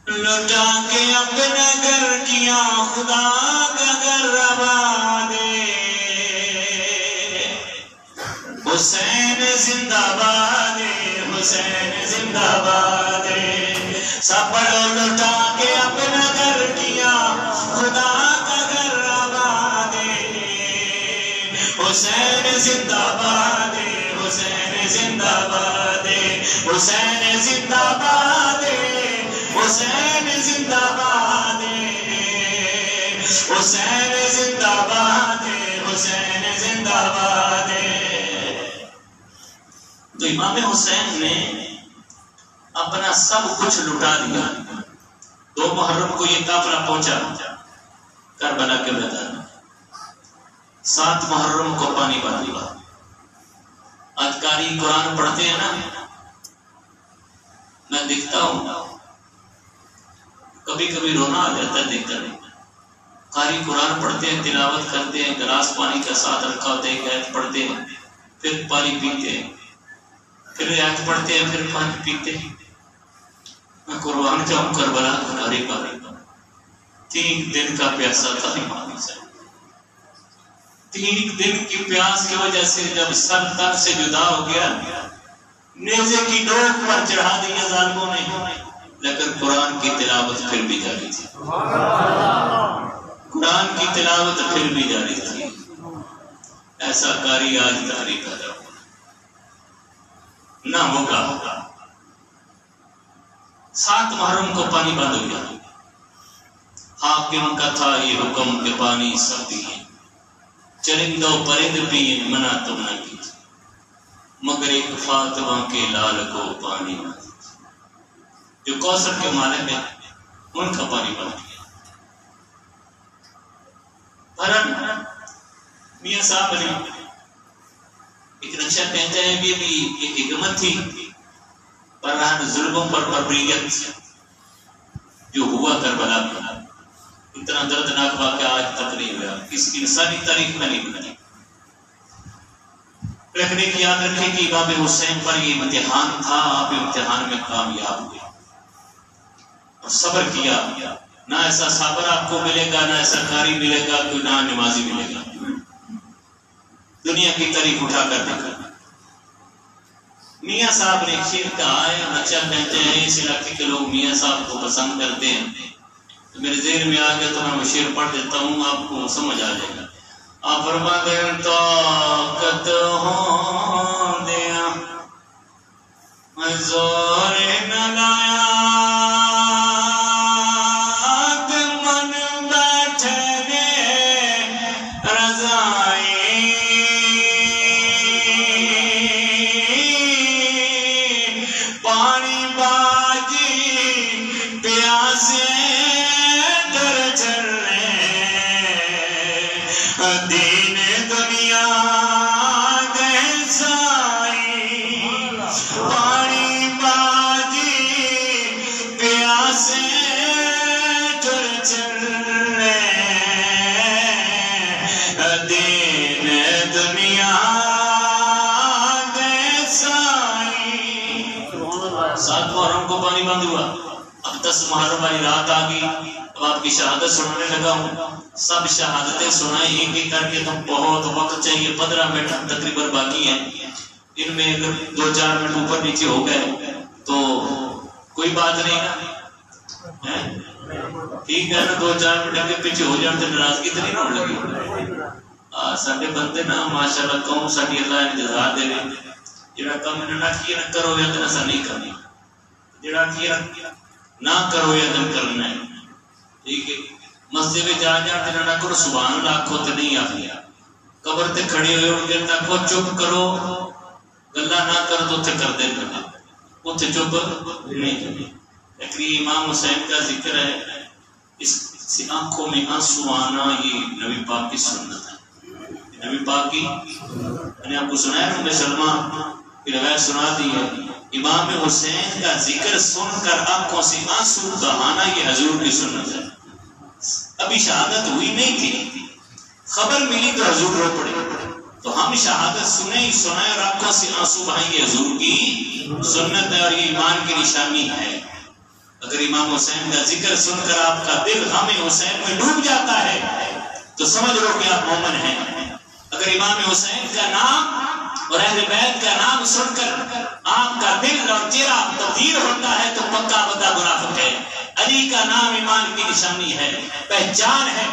لوٹا کے اپنا گھر کیا خدا کا گھر آباد، حسین زندہ باد، حسین زندہ باد. سب پڑھو لوٹا کے اپنا گھر کیا خدا کا گھر آباد، حسین زندہ باد، حسین زندہ باد، حسین زندہ باد، حسین زندہ باد، حسین زندہ باد، حسین زندہ باد. تو امام حسین نے اپنا سب کچھ لٹا دیا. 2 محرم کو یہ قافلہ پہنچا کربلا کے میدان، 7 محرم کو پانی پانی ہوا. آج قاری قرآن پڑھتے ہیں نا، میں دیکھتا ہوں کبھی کبھی رونا آ جاتا ہے دیکھ کر. قاری قرآن پڑھتے ہیں، تلاوت کرتے ہیں، گلاس پانی کا ساتھ رکھا ہوتا ہے، ایک آیت پڑھتے ہیں، پھر پانی پیتے ہیں، پھر آیت پڑھتے ہیں، پھر پانی پیتے ہیں. میں قربان جاؤں کربلا کنارے پر 3 دن کا پیاسا تھا امام حسین. 3 دن کی پیاس کی وجہ سے جب سر تن سے جدا ہو گیا، نیزے کی نوک پر چڑھا دیا ظالموں نے، لیکن قرآن کی تلاوت پھر بھی جاری تھی. قرآن کی تلاوت پھر بھی جاری تھی. ایسا کاری آج تاریخ پیدا نہ ہوگا. 7 محرم کو پانی بند ہو گیا. حاکم کا تھا یہ حکم کہ پانی سب پیئے، چرند و پرند پیئے، منع تم نہ کیجیے، مگر ایک فاطمہ کے لال کو پانی نہ دیجیے. جو کوثر کے مالک ہیں ان کا پانی بند کیا. برن میاں صاحب نے ایک نقشہ کہتے ہیں بھی ایک حکمت تھی، پر ظلموں پر بربریت جو ہوا کربلا میں، اتنا دردناک واقعہ آج تک نہیں ہوا، اس کی انسانی تاریخ میں نہیں بنی. لیکن ایک یاد رکھیں کہ امام حسین پر یہ امتحان تھا، آپ امتحان میں کامیاب ہوئے اور صبر کیا. نہ ایسا صابر آپ کو ملے گا، نہ ایسا قاری ملے گا، کوئی نہ نمازی ملے گا دنیا کی تعریف اٹھا کر دیکھا. میاں صاحب نے ایک شعر کہا ہے، اچھا کہتے ہیں اس علاقے کے لوگ میاں صاحب کو پسند کرتے ہیں، تو میرے ذہن میں آ گیا تو میں وہ شعر پڑھ دیتا ہوں، آپ کو سمجھ آ جائے گا. آپ فرماتے ہیں طاقت ہو دیا میں زور نہ لایا، من بیٹھنے رضائی، پانی باجی پیاسے در چلنے، دین دنیا گہسائی، پانی باجی پیاسے در چلنے، دین دنیا گہسائی. 7 محرم کو پانی بند ہوا. اب 10 محرم والی رات آ گئی. اب آپ کی شہادت سنانے لگا ہوں. سب شہادتیں سنائیں ایک ایک کر کے، تو بہت وقت چاہیے. 15 منٹ تقریباً باقی ہیں. ان میں اگر 2-4 منٹ اوپر نیچے ہو گئے تو کوئی بات نہیں نا، ٹھیک ہے نا. 2-4 منٹ کے پیچھے ہو جان تو ناراضگی تو نہیں ہونے لگی. سارے بندے نا ماشاء اللہ قوم ساری اللہ انتظار دے رہے، جڑا کام نہ کیا نہ کرو یا ایسا نہیں کرنا، جڑا کیا نہ کرو یا دن کرنا ہے. ٹھیک ہے، مسجد میں جا تے نہ کرو سبحان اللہ کو تے نہیں آخیا، قبر تے کھڑے ہوئے ان کے تک کو چپ کرو، گلا نہ کر تو تے کر دے نا، اوتھے چپ نہیں کرنی. لیکن امام حسین کا ذکر ہے، اس آنکھوں میں آنسو آنا یہ نبی پاک کی سنت ہے. نبی پاک کی میں نے آپ کو سنایا نا، سلمہ کی روایت سنا دی ہے. امام حسین کا ذکر سن کر آنکھوں سے آنسو بہانا یہ حضور کی سنت ہے. ابھی شہادت ہوئی نہیں تھی، خبر ملی تو حضور رو پڑے، تو ہم شہادت سنائیں اور آنکھوں سے آنسو بہائیں، یہ حضور کی سنت ہے اور یہ ایمان کی نشانی ہے. اگر امام حسین کا ذکر سن کر آپ کا دل غم حسین میں ڈوب جاتا ہے تو سمجھ لو کہ آپ مومن ہیں. اگر امام حسین کا نام اور اہل بیت کا نام سن کر آپ کا دل اور چہرہ تبدیل ہوتا ہے تو پکا بتا منافق ہے. علی کا نام ایمان کی نشانی ہے، پہچان ہے.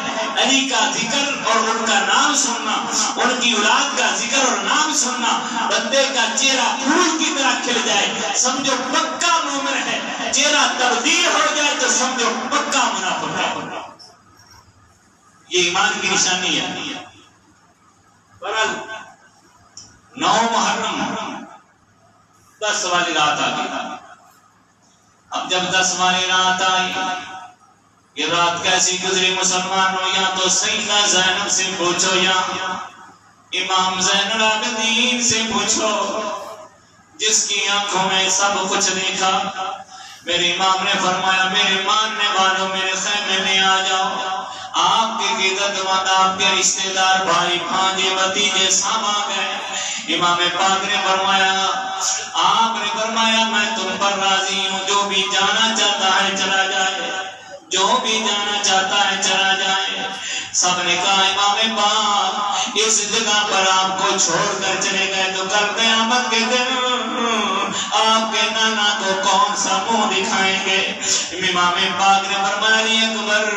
علی کا ذکر اور ان کا نام سننا، ان کی اولاد کا ذکر اور نام سننا، بندے کا چہرہ پھول کی طرح کھل جائے سمجھو پکا مومن ہے. چہرہ تبدیل ہو جائے تو سمجھو پکا منافق ہے. یہ ایمان کی نشانی ہے. 9 محرم 10 والی رات آ گئی. اب جب 10 والی رات آئی، یہ رات کیسی گزری مسلمانوں؟ یا تو سیدہ زینب سے پوچھو یا امام زین العابدین سے پوچھو، جس کی آنکھوں میں سب کچھ دیکھا. میرے امام نے فرمایا میرے ماننے والوں میرے خیمے میں آ جاؤ. آپ کے عزت مند، آپ کے رشتے دار، بھائی بھانجے بھتیجے سب آ گئے. امام پاک نے فرمایا، آپ نے فرمایا میں تم پر راضی ہوں، جو بھی جانا چاہتا ہے چلا جائے، جو بھی جانا چاہتا ہے چلا جائے۔ سب نے کہا امام پاک اس جگہ پر آپ کو چھوڑ کر چلے گئے تو کل قیامت کے دن آپ کے نانا کو کون سا منہ دکھائیں گے؟ امام پاک نے فرمایا علی اکبر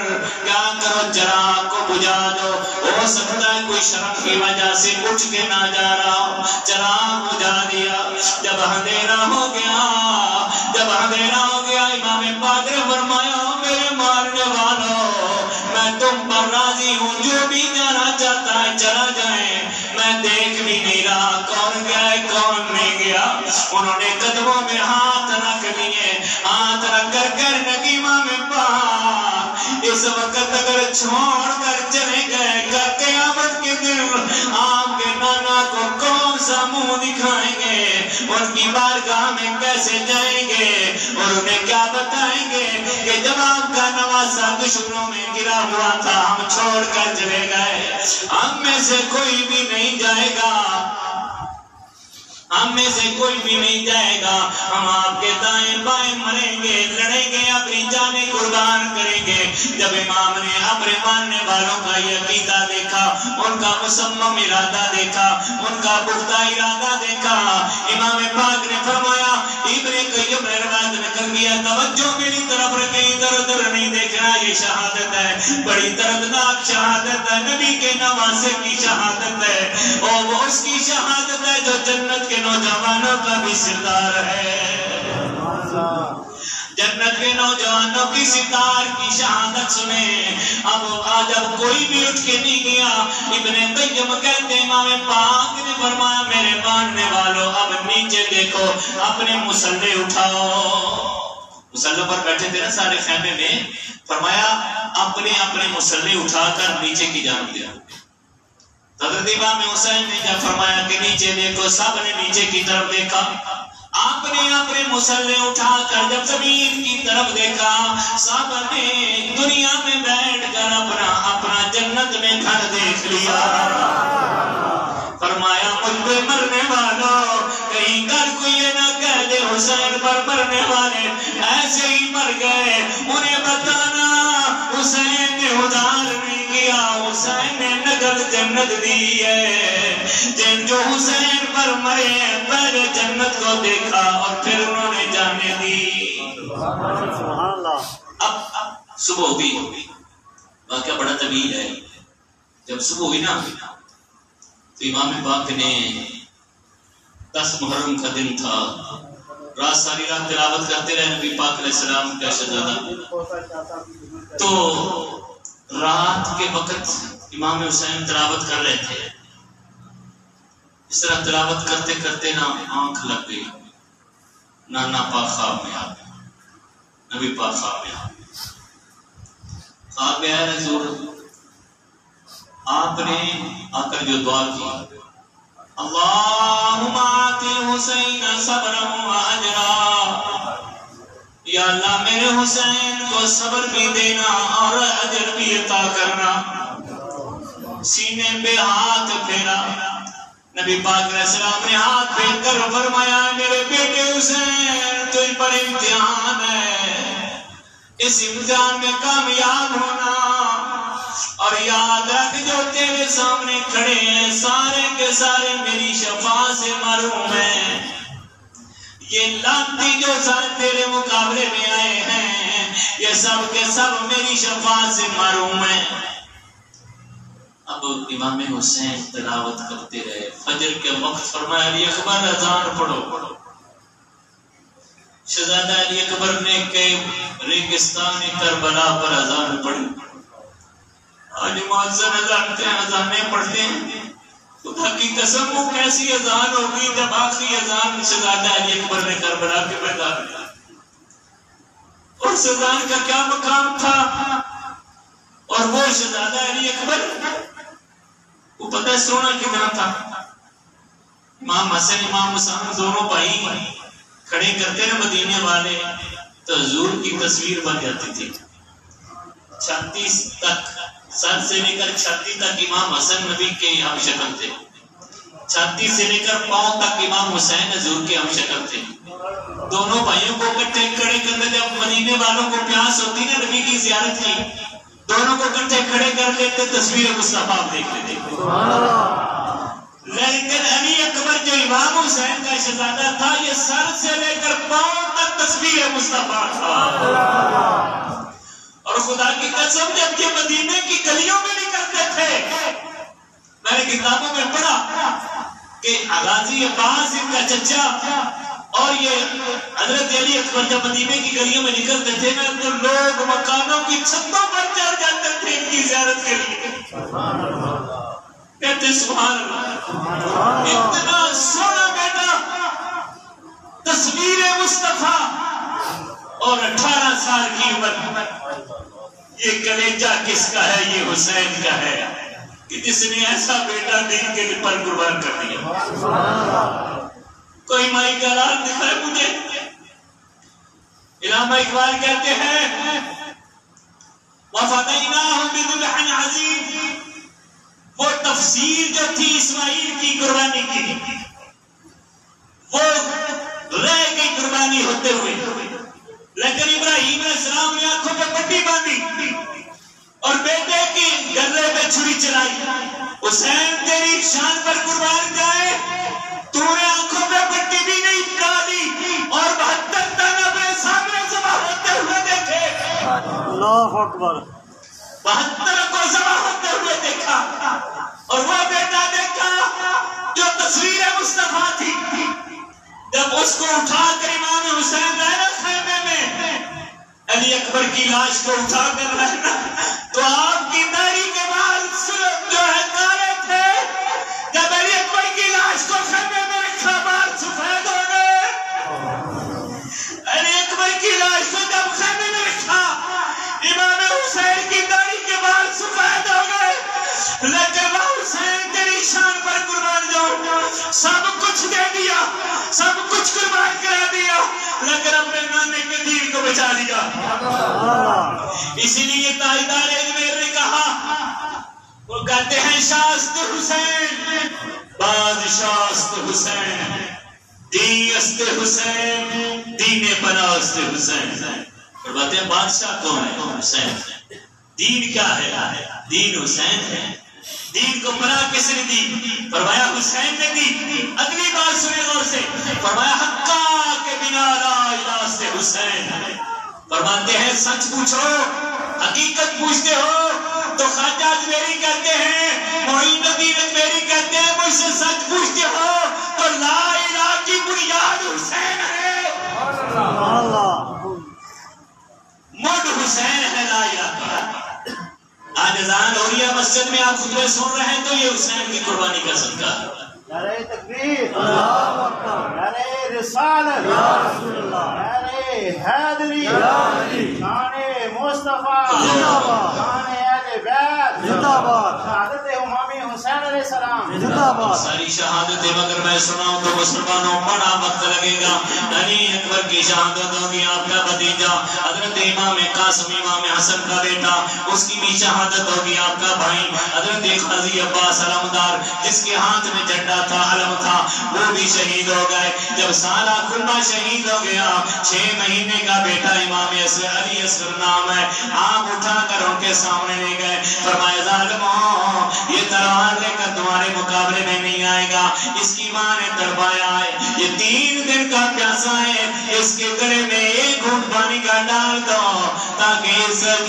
کیا کرو، چراغ کو بجھا دو، ہو سکتا ہے کوئی شرم کی وجہ سے اٹھ کے نہ جا رہا ہو۔ چراغ بجھا دیا، جب اندھیرا ہو گیا، امام پاک نے فرمایا میرے مارنے والوں میں تم پر راضی ہوں، جو بھی جانا چاہتا ہے چلا جائے، میں دیکھ بھی نہیں رہا کون گیا ہے کون نہیں گیا۔ انہوں نے قدموں میں ہاتھ رکھ لیے، ہاتھ رکھ کر نبی امام پاک اس وقت اگر چھوڑ کر چلے گئے کل قیامت کے دن آپ کے نانا کو کون سا منہ دکھائیں گے، ان کی بارگاہ میں کیسے جائیں گے، اور انہیں کیا بتائیں گے کہ جب آپ کا نواسا دشمنوں میں گرا ہوا تھا ہم چھوڑ کر چلے گئے، ہم میں سے کوئی بھی نہیں جائے گا، ہم میں سے کوئی بھی نہیں جائے گا، ہم آپ کے دائیں بائیں مریں گے، لڑیں گے، اپنی جانیں قربان کریں گے۔ جب امام نے اپنے ماننے والوں کا یہ عقیدہ دیکھا، ان کا مصمم ارادہ دیکھا، ان کا پختہ ارادہ دیکھا، امام پاک نے فرمایا ابن قیم نے روایت نقل کیا، توجہ میری طرف رکھیں، ادھر ادھر نہیں دیکھنا، یہ شہادت ہے، بڑی دردناک شہادت ہے، نبی کے نواسے کی شہادت ہے، اور وہ اس کی شہادت ہے جو جنت کے نوجوانوں کا بھی سردار ہے، جنت کے نوجوانوں کی ستار کی شہادت سنیں۔ اب جب کوئی بھی اٹھ کے نہیں گیا، ابن قیم کہتے ہیں امام پاک نے فرمایا میرے ماننے والوں اب نیچے دیکھو، اپنے مصلے اٹھاؤ، مصلے پر بیٹھے تھے نا سارے خیمے میں، فرمایا اپنے اپنے مصلے اٹھا کر نیچے کی جانب دیا۔ حضرت امام حسین نے جب فرمایا کہ نیچے دیکھو، سب نے نیچے کی طرف دیکھا، آپ نے اپنے مصلے اٹھا کر جب زمین کی طرف دیکھا، سب نے دنیا میں بیٹھ کر اپنا جنت میں گھر دیکھ لیا۔ فرمایا مجھ پہ مرنے والوں کہیں کر کوئی یہ نہ کہہ دے حسین پر مرنے والے ایسے ہی مر گئے، انہیں بتانا حسین نے ادھار نہیں کیا، حسین نے نقد جنت دی ہے۔ جن جو حسین پر مرے پہلے جنت کو دیکھا اور پھر انہوں نے جانے دی۔ اب صبح ہوگی، واقعہ بڑا طویل ہے۔ جب صبح ہوئی نا تو امام پاک نے 10 محرم کا دن تھا، رات ساری رات تلاوت کرتے رہے نبی پاک علیہ السلام کا شہزادہ، تو رات کے وقت امام حسین تلاوت کر رہے تھے، اس طرح تلاوت کرتے کرتے نا آنکھ لگ گئی، نانا پاک خواب میں آ گیا، نبی پاک خواب میں آ گیا، خواب میں آیا حضور، آپ نے آ کر جو دعا کی، اللہم آتی حسین صبرا و اجرا، یا اللہ میرے حسین کو صبر بھی دینا اور اجر بھی عطا کرنا۔ سینے پہ ہاتھ پھیرا، نبی پاک علیہ السلام نے ہاتھ پھیر کر فرمایا میرے بیٹے حسین تجھ پر امتحان ہے، اس امتحان میں کامیاب ہونا، اور یاد رکھ جو تیرے سامنے کھڑے ہیں سارے کے سارے میری شفاعت سے محروم ہیں، یہ لانتی جو ساتھ تیرے مقابلے میں آئے ہیں یہ سب کے سب میری شفاعت سے محروم ہیں۔ اب امام حسین تلاوت کرتے رہے، فجر کے وقت فرمایا علی اکبر اذان پڑھو، شہزادہ علی اکبر نے کہ ریگستان کربلا پر اذان پڑھی، آج مؤذن اذانیں پڑھتے ہیں، خدا کی قسم وہ کیسی اذان ہوگی جب آخری اذان شہزادہ علی اکبر نے کربلا کے میدان میں، اور اس اذان کا کیا مقام تھا، اور وہ شہزادہ علی اکبر وہ پتہ ہے سونا کتنا تھا، امام حسن امام حسین دونوں بھائی کھڑے کرتے نا مدینے والے تو حضور کی تصویر بن جاتی تھی، چھاتی تک، سر سے لے کر چھاتی تک امام حسن نبی کے ہم شکل تھے، چھاتی سے لے کر پاؤں تک امام حسین حضور کے ہم شکل تھے. دونوں بھائیوں کو اکٹھے کھڑے کرتے، جب مدینے والوں کو پیاس ہوتی نا نبی کی زیارت کی، دونوں کو اکٹھے کھڑے کر لیتے، تصویر مصطفیٰ دیکھ لیتے. لیکن علی اکبر جو امام حسین کا شہزادہ تھا، یہ سر سے لے کر پاؤں تک تصویر مصطفیٰ تھا. اور خدا کی قسم جب یہ مدینے کی گلیوں میں نکلتے تھے، میں نے کتابوں میں پڑھا کہ غازی عباس ان کا چچا اور یہ حضرت علی اکبر جب مدینے کی گلیوں میں نکلتے تھے نا، تو لوگ مکانوں کی چھتوں پر چڑھ جاتے تھے ان کی زیارت کے لیے. کہتے سبحان اللہ، اتنا سونا بیٹا، تصویر مصطفیٰ، اور 18 سال کی عمر. یہ کلیجہ کس کا ہے؟ یہ حسین کا ہے، کہ جس نے ایسا بیٹا دین کے لیے پر قربان کر دیا. کوئی مائی کا لال دکھائے مجھے. علامہ اقبال کہتے ہیں وَفَدَيْنَاهُ بِذُبْحٍ عَظِيمٍ. وہ تفسیر جو تھی اسماعیل کی قربانی کی، وہ رہ گئی قربانی ہوتے ہوئے، لیکن ابراہیم علیہ السلام نے آنکھوں پہ پٹی باندھی اور بیٹے کی گلے پہ چھری چلائی. حسین تیری شان پر قربان جائے، تو نے آنکھوں پہ پٹی بھی نہیں ڈالی اور 72 دانہ اپنے سامنے ذبح ہوتے ہوئے دیکھے. اللہ اکبر. 72 کو ذبح ہوتے ہوئے دیکھا، اور وہ بیٹا دیکھا جو تصویر مصطفیٰ تھی. جب اس کو اٹھا کر امام حسین رہنا خیمے میں علی اکبر کی لاش کو اٹھا کر رہنا، تو آپ کی داڑھی کے بال جو ہے کالے تھے. جب علی اکبر کی لاش کو خیمے میں رکھا، بال سفید ہو گئے. علی اکبر کی لاش کو جب خیمے میں رکھا، امام حسین کی داڑھی کے بال سفید ہو گئے. لیکن حسین تیری شان پر قربان جاؤ، سب کچھ دے دیا، سب کچھ قربان کرا دیا، لیکن اپنے نانے کے دین کو بچا لیا. اسی لیے تاجدار اجمیر نے کہا، وہ کہتے ہیں شاست حسین بادشاست حسین، دین است حسین دین پناست حسین. فرماتے ہیں بادشاہ کون ہے؟ حسین. دین کیا ہے؟ دین حسین ہے. دین کو پناہ کس نے دی؟ فرمایا حسین نے دی. اگلی بات سنیں غور سے، فرمایا حقا کے بنا لا الہ سے حسین. فرماتے ہیں سچ پوچھو، حقیقت پوچھتے ہو تو خواجہ اجمیری کہتے ہیں، معین الدین اجمیری کہتے ہیں مجھ سے سچ پوچھتے ہو تو لا الہ کی بنیاد حسین ہے. مڈ حسین ہے لا الہ کا. آج اذان ہو رہی ہے مسجد میں، آپ خطبے سن رہے ہیں تو یہ حسین کی قربانی کا صدقہ. نعرہ تکبیر، اللہ اکبر، نعرہ رسالت، یا رسول اللہ، نعرہ حیدری، یا علی، شان مصطفیٰ، زندہ باد، شان اہل بیت، زندہ باد، شہادت امام حسین علیہ السلام، زندہ باد. ساری شہادتیں مگر میں سناؤں تو مسلمانوں بڑا وقت لگے گا. علی اکبر کی شہادت ہوگی، آپ کا بھتیجا حضرت امام قاسم امام حسن کا بیٹا، اس کی بھی شہادت ہوگی. آپ کا بھائی حضرت قاضی عباس علمدار، جس کے ہاتھ میں جھنڈا تھا، علم تھا، وہ بھی شہید ہو گئے. جب سالہ خلبہ شہید ہو گیا، 6 مہینے کا بیٹا امام علی اصغر نام ہے، آپ اٹھا کر ان کے سامنے لے گئے. فرمایا ظالموں، یہ تلوار لے کر تمہارے مقابلے میں نہیں آئے گا. اس کی ماں نے تڑپایا ہے، یہ 3 دن کا پیاسا ہے، اس کے گلے میں ایک گھونٹ پانی کا ڈال دو تاکہ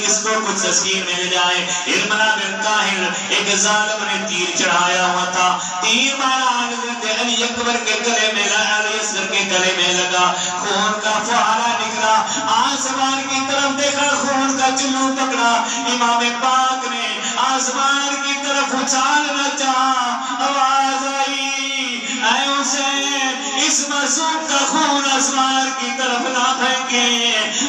اس کو کچھ تسکین مل جائے. ارملا بن کاہل، ایک ظالم نے تیر چڑھایا ہوا تھا، تیر مارا حضرت علی اکبر کے گلے میں، علی اصغر کے گلے میں لگا، خون کا فوارہ نکلا. آسمان کی طرف دیکھا، خون کا چلو پکڑا. امام پاک نے آسمان کی طرف اچھالنا چاہا، آواز آئی، اے حسین اس معصوم کا خون آسمان کی طرف نہ پھینکے،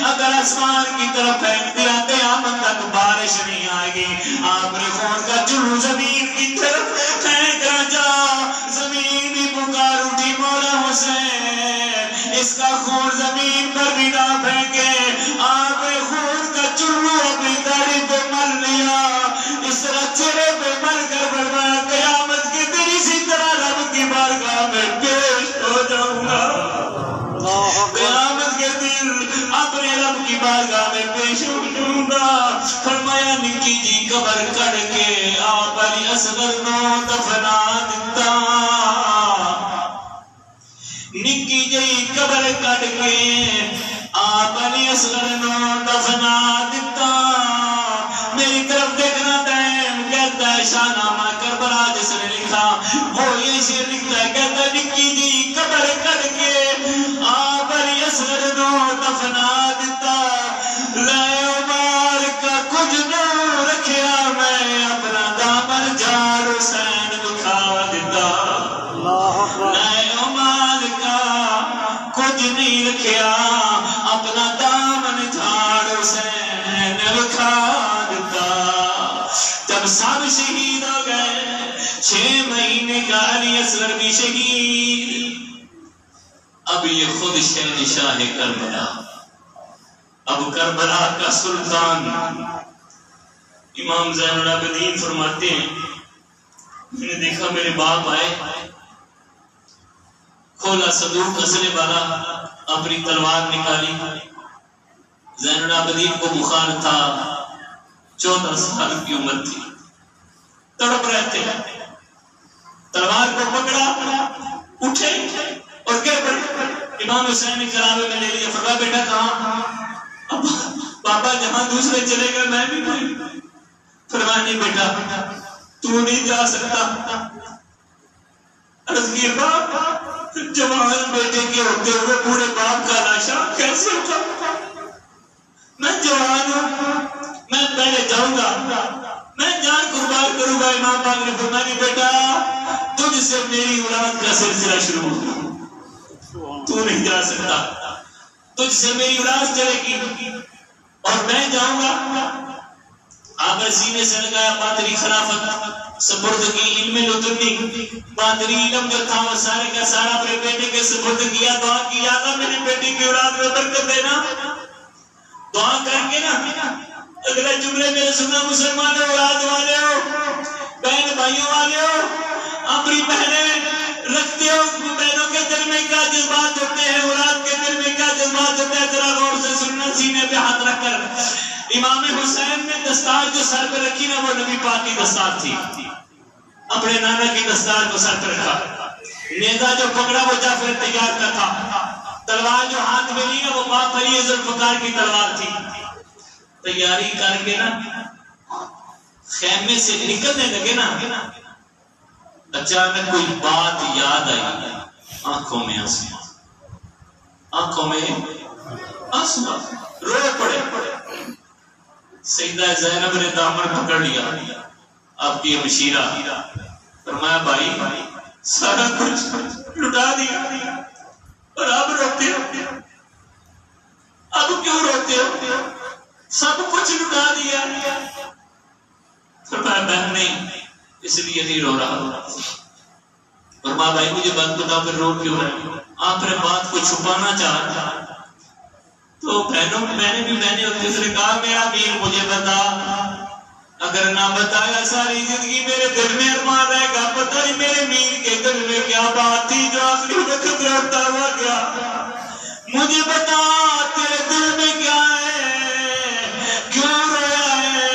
اگر آسمان کی طرف پھینک دیا قیامت تک بارش نہیں آئے گی. آپ نے خون کا چلو زمین کی طرف پھینک جا. زمین بھی پکار اٹھی، مولا حسین اس کا خون زمین پر بھی نہ پھینکے. آپ نے خون کا چلو اپنی داڑھی پہ مل لیا، اس طرح چہرے پہ مل کر فرمایا قیامت کے دن اسی طرح رب کی نکی جی قبر کڑ کے آپ علی اصغر نو دفنا دیتا نکی جی قبر کڑ کے آپ علی اصغر نو دفنا دیتا میری طرف دیکھنا دائم کہتا ہے شاہنامہ کربلا جس نے لکھا وہ یہ شعر لکھتا ہے کہتا ہے نکی جی قبر کڑ کے آپ علی اصغر نو دفنا دیتا لے عمر کا کچھ نہ رکھیا میں اپنا دامن جھاڑ حسین دکھا دیتا لے عمر کا کچھ نہیں رکھیا اپنا دامن جھاڑ حسین دکھا دیتا جب سب شہید ہو گئے 6 مہینے کا علی اصغر بھی شہید اب یہ خود شہنشاہ کربلا اب کربلا کا سلطان امام زین العابدین فرماتے ہیں میں نے دیکھا میرے باپ آئے کھولا صندوق اسلحے والا اپنی تلوار نکالی زین العابدین کو بخار تھا 14 سال کی عمر تھی تڑپ رہے تھے تلوار کو پکڑا اٹھے اور گر پڑے امام حسین نے جنابے میں لے لیا فرمایا بیٹا کہاں بابا جہاں دوسرے چلے گئے میں بھی نہیں فرمایا نہیں بیٹا تو نہیں جا سکتا عرض کی باپ جوان بیٹے کے ہوتے ہوئے بوڑھے باپ کا لاشا کیسے ہوتا میں جوان ہوں میں پہلے جاؤں گا میں جان قربان کروں گا امام پاک نے فرمایا بیٹا تجھ سے میری اولاد کا سلسلہ شروع ہوگا تو نہیں جا سکتا تجھ سے میری اولاد چلے گی اور میں جاؤں گا آپ نے سینے سے لگایا پادری خلافت سپرد کی علم لدنی پادری علم جو تھا وہ سارے کا سارا اپنے بیٹے کے سپرد کیا دعا کی یا اللہ میرے بیٹے کی اولاد میں برکت دینا دعا کر کے نا اگلے جملے میرے سننا مسلمان اولاد والے ہو بہن بھائیوں والے ہو اپنی بہنیں رکھتے ہو بہنوں کے دل میں کیا جذبات ہوتے ہیں اولاد کے دل میں کیا جذبات ہوتے ہیں ذرا غور سے سننا سینے پہ ہاتھ رکھ کر امام حسین نے دستار جو سر پہ رکھی نا وہ نبی پاک کی دستار تھی اپنے نانا کی دستار کو سر پہ رکھا نیزہ جو پکڑا وہ جعفر تیار کا تھا تلوار جو ہاتھ میں لی نا وہ باپ علی ذوالفقار کی تلوار تھی تیاری کر کے نا خیمے سے نکلنے لگے نا اچانک کوئی بات یاد آئی آنکھوں میں آنسو رو پڑے سیدہ زینب نے دامن پکڑ لیا آپ کی مشیرہ فرمایا بھائی سارا کچھ لٹا دیا اور اب روتے ہو اب کیوں روتے ہو سب کچھ لٹا دیا فرمایا بہن نہیں اس لیے نہیں رو رہا فرمایا بھائی مجھے بات بتا پھر رو کیوں رہے آپ نے بات کو چھپانا چاہا تو بہنوں میں نے اس نے کہا میرا میر مجھے بتا اگر نہ بتایا ساری زندگی میرے دل میں ارمان رہے گا پتہ نہیں میرے میر کے دل میں کیا بات تھی جو آخری وقت روتا ہوا گیا مجھے بتا تیرے دل میں کیا ہے کیوں رویا ہے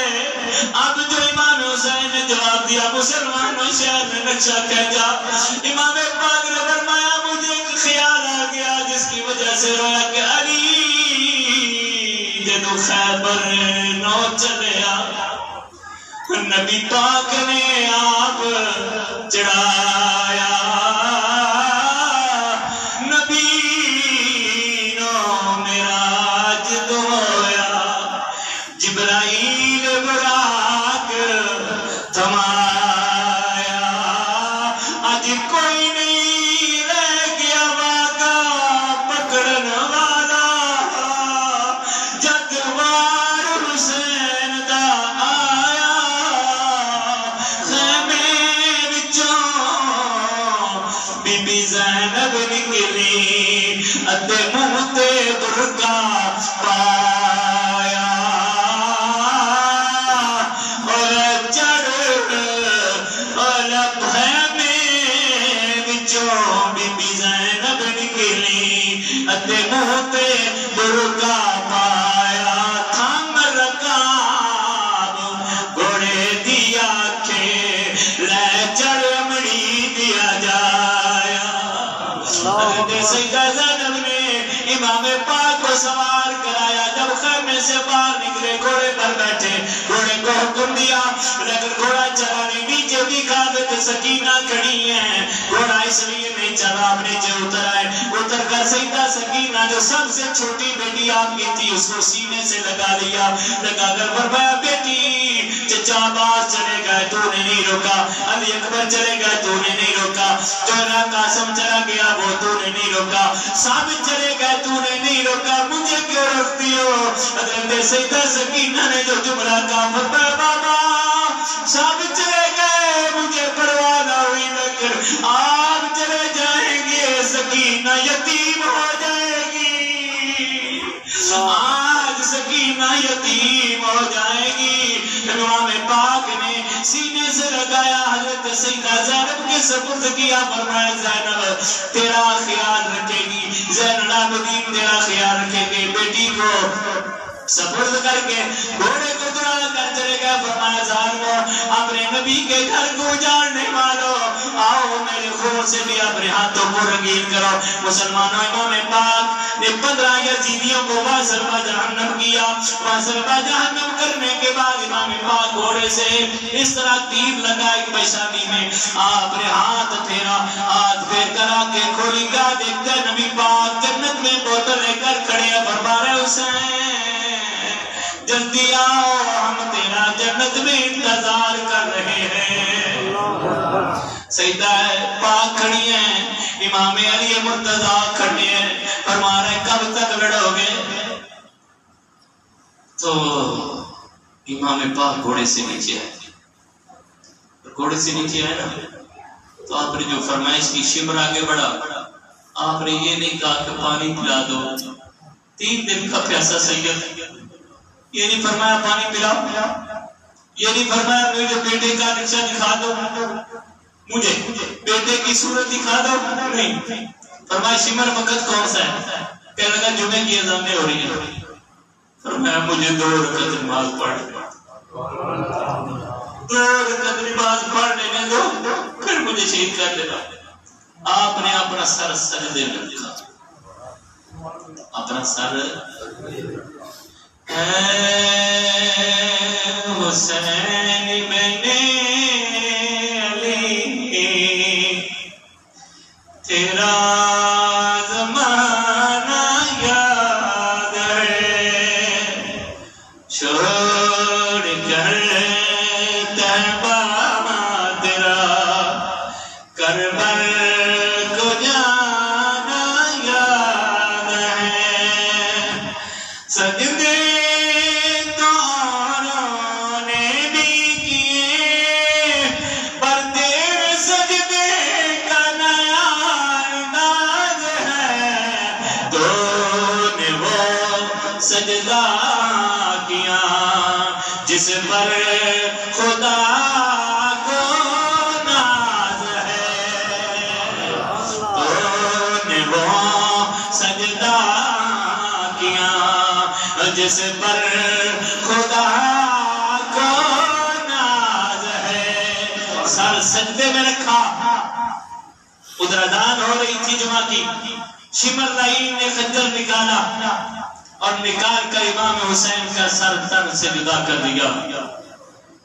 اب جو امام حسین نے جواب دیا مسلمانوں شہر نے نقشہ کھینچا امام پاک نے فرمایا مجھے ایک خیال آ گیا جس کی وجہ سے رویا کہ علی جدو خیبر نو چلیا نبی پاک نے آپ چڑھایا نبی نو معراج دھویا جبرائیل براق تھمایا آج کوئی نہیں رہ گیا واقعہ پکڑن والا جگ وار حسین دا آیا خیمے وچوں بی بی زینب نکلی ادھے منہ تے برقع پایا اور چڑھ اور خیمے وچوں بی بی زینب نکلی ادھے منہ تے برقع پایا تھم رکاب سیدہ زینب نے امام پاک کو سوار کرایا. جب خیمے سے باہر نکلے گھوڑے پر بیٹھے, گھوڑے کو حکم دیا لیکن گھوڑا چلا نہیں. نیچے دیکھا کہ سکینہ کھڑی ہیں, گھوڑا اس لیے نہیں چلا, آپ نیچے اتر آئے. اتر کر سیدہ سکینہ جو سب سے چھوٹی بیٹی آپ کی تھی اس کو سینے سے لگا لیا. لگا کر فرمایا بیٹی چچا عباس چلے گئے تو نے نہیں روکا, علی اکبر چلے گئے تو نے نہیں روکا, جوہرا قاسم چلا گیا وہ تو نے نہیں روکا, ثابت چلے گئے تو نے نہیں روکا, مجھے کیوں روکتی ہو؟ حضرت سیدہ سکینہ نے جو جملہ کہا فرمایا بابا ثابت چلے گئے مجھے پرواہ نہ ہوئی لیکن آپ چلے جائیں گے سکینہ یتیم ہو جائے گی, آج سکینہ یتیم ہو جائے گی. امام پاک نے سینے سے لگایا, حضرت سیدہ زینب کے سپرد کیا. فرمایا زینب تیرا خیال رکھے گی, زین العابدین تیرا خیال رکھے گی. بیٹی کو سپرد کر کے گھوڑے کو دوڑا کر چلے گا. فرمایا زانو اپنے نبی کے گھر کو اجاڑنے والو آؤ میرے خون سے بھی اپنے ہاتھوں کو رنگین کرو. مسلمانوں امام پاک نے 15 یزیدیوں کو واصل جہنم کیا. واصل جہنم کرنے کے بعد امام پاک گھوڑے سے اس طرح تیر لگا ایک پیشانی میں, آپ نے ہاتھ پھیرا, ہاتھ پھیر کر آنکھیں کھولی, کیا دیکھتے نبی پاک جنت میں بوتل لے کر کھڑے ہیں. فرما رہے حسین جلدی آؤ ہم تیرا جنت میں انتظار کر رہے ہیں. سیدہ پاک کھڑی ہیں, امام علی مرتضیٰ کھڑے ہیں. فرما رہے کب تک لڑو گے؟ تو امام پاک گھوڑے سے نیچے آئے. گھوڑے سے نیچے آئے نا تو آپ نے جو فرمائش کی شمر آگے بڑھا. آپ نے یہ نہیں کہا کہ پانی پلا دو, 3 دن کا پیاسا سید, یہ نہیں فرمایا پانی پلاؤ, یہ نہیں فرمایا مجھے بیٹے کا نقشہ دکھا دو, مجھے بیٹے کی صورت دکھا دو, نہیں فرمایا شمر وقت کون سا ہے؟ کہنے لگا جمعے کی اذانیں ہو رہی ہیں. فرمایا مجھے 2 رکعت نماز پڑھ, 2 رکعت نماز پڑھ لینے دو پھر مجھے شہید کر دینا. آپ نے اپنا سر سجدے میں رکھا, اپنا سر حسین بن علی تیرا زمانہ یاد ہے, چھوڑ کر طیبہ تیرا کربل کو جانا یاد ہے. سجدے سجدہ کیا جس پر خدا کو ناز ہے, تو نے وہ سجدہ کیا جس پر خدا کو ناز ہے. سر سجدے میں رکھا, ادھر اذان ہو رہی تھی جمعہ کی. شمر لعین نے خنجر نکالا اور نکال کر امام حسین کا سر تن سے جدا کر دیا.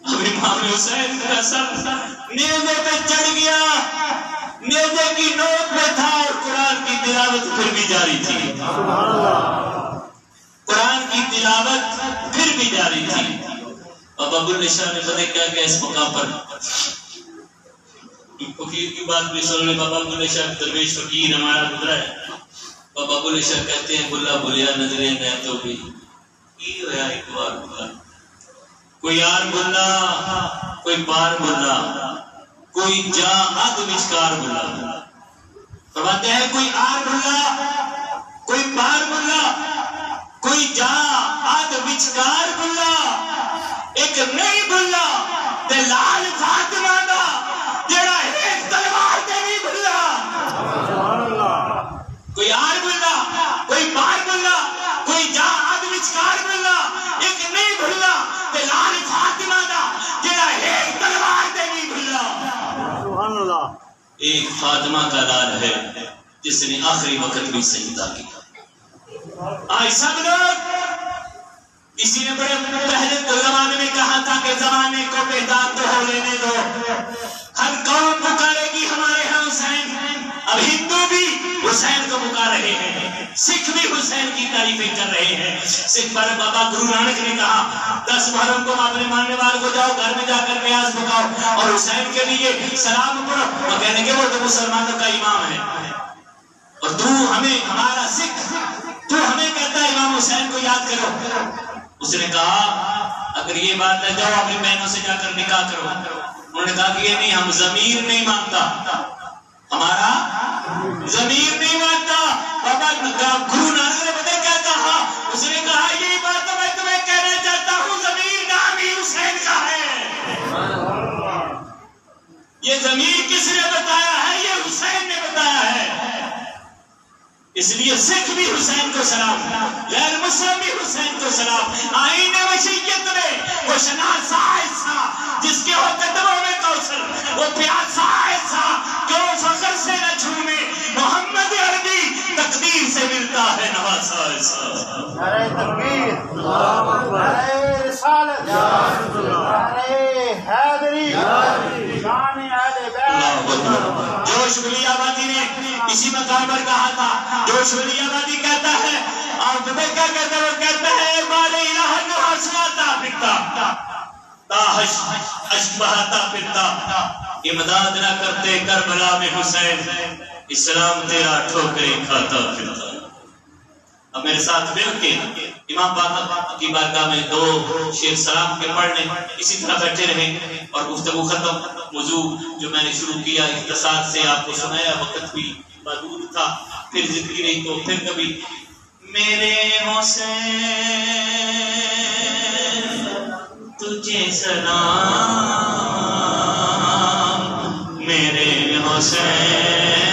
اب امام حسین کا سر نیزے پہ چڑھ گیا, نیزے کی نوک پہ تھا اور قرآن کی تلاوت پھر بھی جاری تھی. قرآن کی تلاوت پھر بھی جاری تھی. بابا بلے شاہ نے پتہ کیا کہ اس مقام پر فقیر کی بات بھی سن لے. بابا بلے شاہ درویش فقیر ہمارا گزرا ہے. بابا بلے شاہ کہتے ہیں بلا بلیا نظریں نہ تو بھی کی ہویا ایک بار کوئی یار بلا کوئی پار بلا کوئی جا حد وچکار بلا. فرماتے ہیں کوئی آر بلا کوئی پار بلا کوئی جا حد وچکار بلا, ایک نہیں بلا تے لال فاطمہ دا جڑا ایک تلوار تے نہیں بلا. کوئی آر بلا کوئی پار بلا کوئی جا حد وچکار بلا, ایک نہیں بلا تے لال فاطمہ دا جڑا ایک تلوار تے نہیں بلا. ایک فاطمہ کا لال ہے جس نے آخری وقت بھی سجدہ کیا. آج سب لوگ، کسی نے بڑے پہلے زمانے میں کہا تھا کہ زمانے کو بہتاب تو ہو لینے دو، ہر قوم پکارے گی ہمارے ہاں حسین. اب ہندو بھی حسین کو پکار رہے ہیں، سکھ بھی حسین کی تعریفیں کر رہے ہیں. سکھ پر بابا گرو نانک نے کہا 10 محرم کو اپنے ماننے والے کو جاؤ گھر میں جا کر پیاز پکاؤ اور حسین کے لیے سلام پڑھو. وہ کہنے کے وہ تو مسلمانوں کا امام ہے اور تو ہمیں ہمارا سکھ، تو ہمیں کہتا ہے امام حسین کو یاد کرو. اس نے کہا اگر یہ بات ہے جاؤ اپنی بہنوں سے جا کر نکاح کرو. انہوں نے کہا کہ یہ نہیں، ہم ضمیر نہیں مانتا، ہمارا ضمیر نہیں مانتا. بابا گرو نانک نے پتہ کیا کہا؟ اس نے کہا یہی بات میں تمہیں کہنا چاہتا ہوں، ضمیر نام ہی حسین کا ہے. یہ ضمیر کس نے بتایا ہے؟ یہ حسین نے بتایا ہے. اس لیے سکھ بھی حسین کو سلام، غیر مسلم بھی حسین کو سلام. آئین وشیت میں وہ شناسا ایسا جس کے وہ قدموں میں کوثر، وہ پیاسا ایسا کہ وہ فخر سے نہ چھومے، محمد عربی تقدیر سے ملتا ہے نواسا ایسا. نعرہ تکبیر، نعرہ رسالت، نعرہ حیدری، شان اہل بیت. جوش ولی آبادی نے اسی مقام پر کہا تھا، جوش ولی آبادی کہتا ہے اور تمہیں کیا کہتا ہے؟ وہ کہتا ہے مال الہ نواسواتا پھرتا تاہش اشک بہاتا پھرتا، امداد نہ کرتے کربلا میں حسین، اسلام تیرا ٹھوکریں کھاتا پھرتا. اب میرے ساتھ مل کے امام باقر کی بارگاہ میں 2 شعر سلام کے پڑھ لیں، اسی طرح بیٹھے رہیں اور گفتگو ختم. موضوع جو میں نے شروع کیا اختصار سے آپ کو سنایا، وقت بھی محدود تھا، پھر ذکر نہیں تو پھر کبھی. میرے حسین تجھے سلام، میرے حسین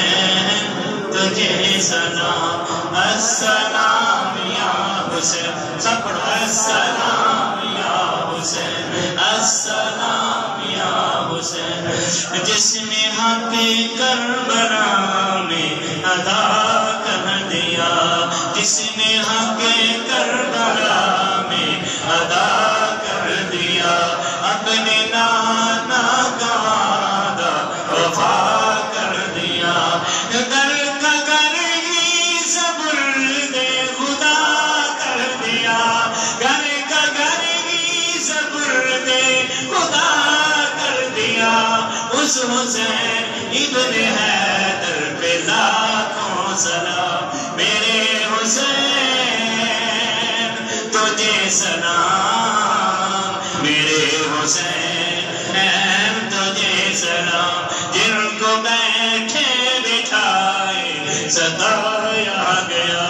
تجھے سلام، السلام یا حسین. سب پڑھو السلام یا حسین، السلام یا حسین. جس نے حق کربلا میں ادا کر دیا، جس نے حق کربلا میں ادا کر دیا، اپنے نانا کا وعدہ وفا کر دیا. گر کا گر ہی سبرد خدا کر دیا، گر کا گر ہی سبرد خدا کر دیا. اس حسین ابن حیدر پہ لاکھوں سلام، میرے حسین تجھے سلام، میرے حسین تجھے سلام. جن کو بیٹھے بٹھائے ستایا گیا،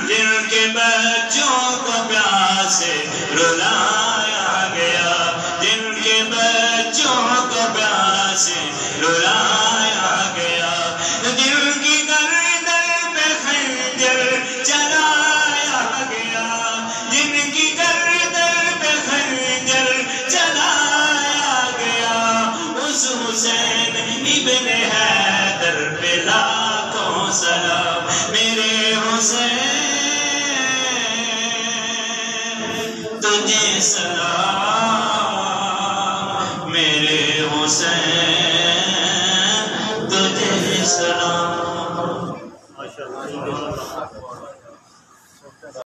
جن کے بچوں کو پیاسے رلایا گیا، جن کے بچوں کو پیاسے رلایا گیا، جن کی گردن پہ خنجر چلایا گیا، جن کی گردن پہ خنجر چلایا گیا. اس حسین ابن حیدر پہ لاکھوں سلام، میرے حسین تجھے سلام.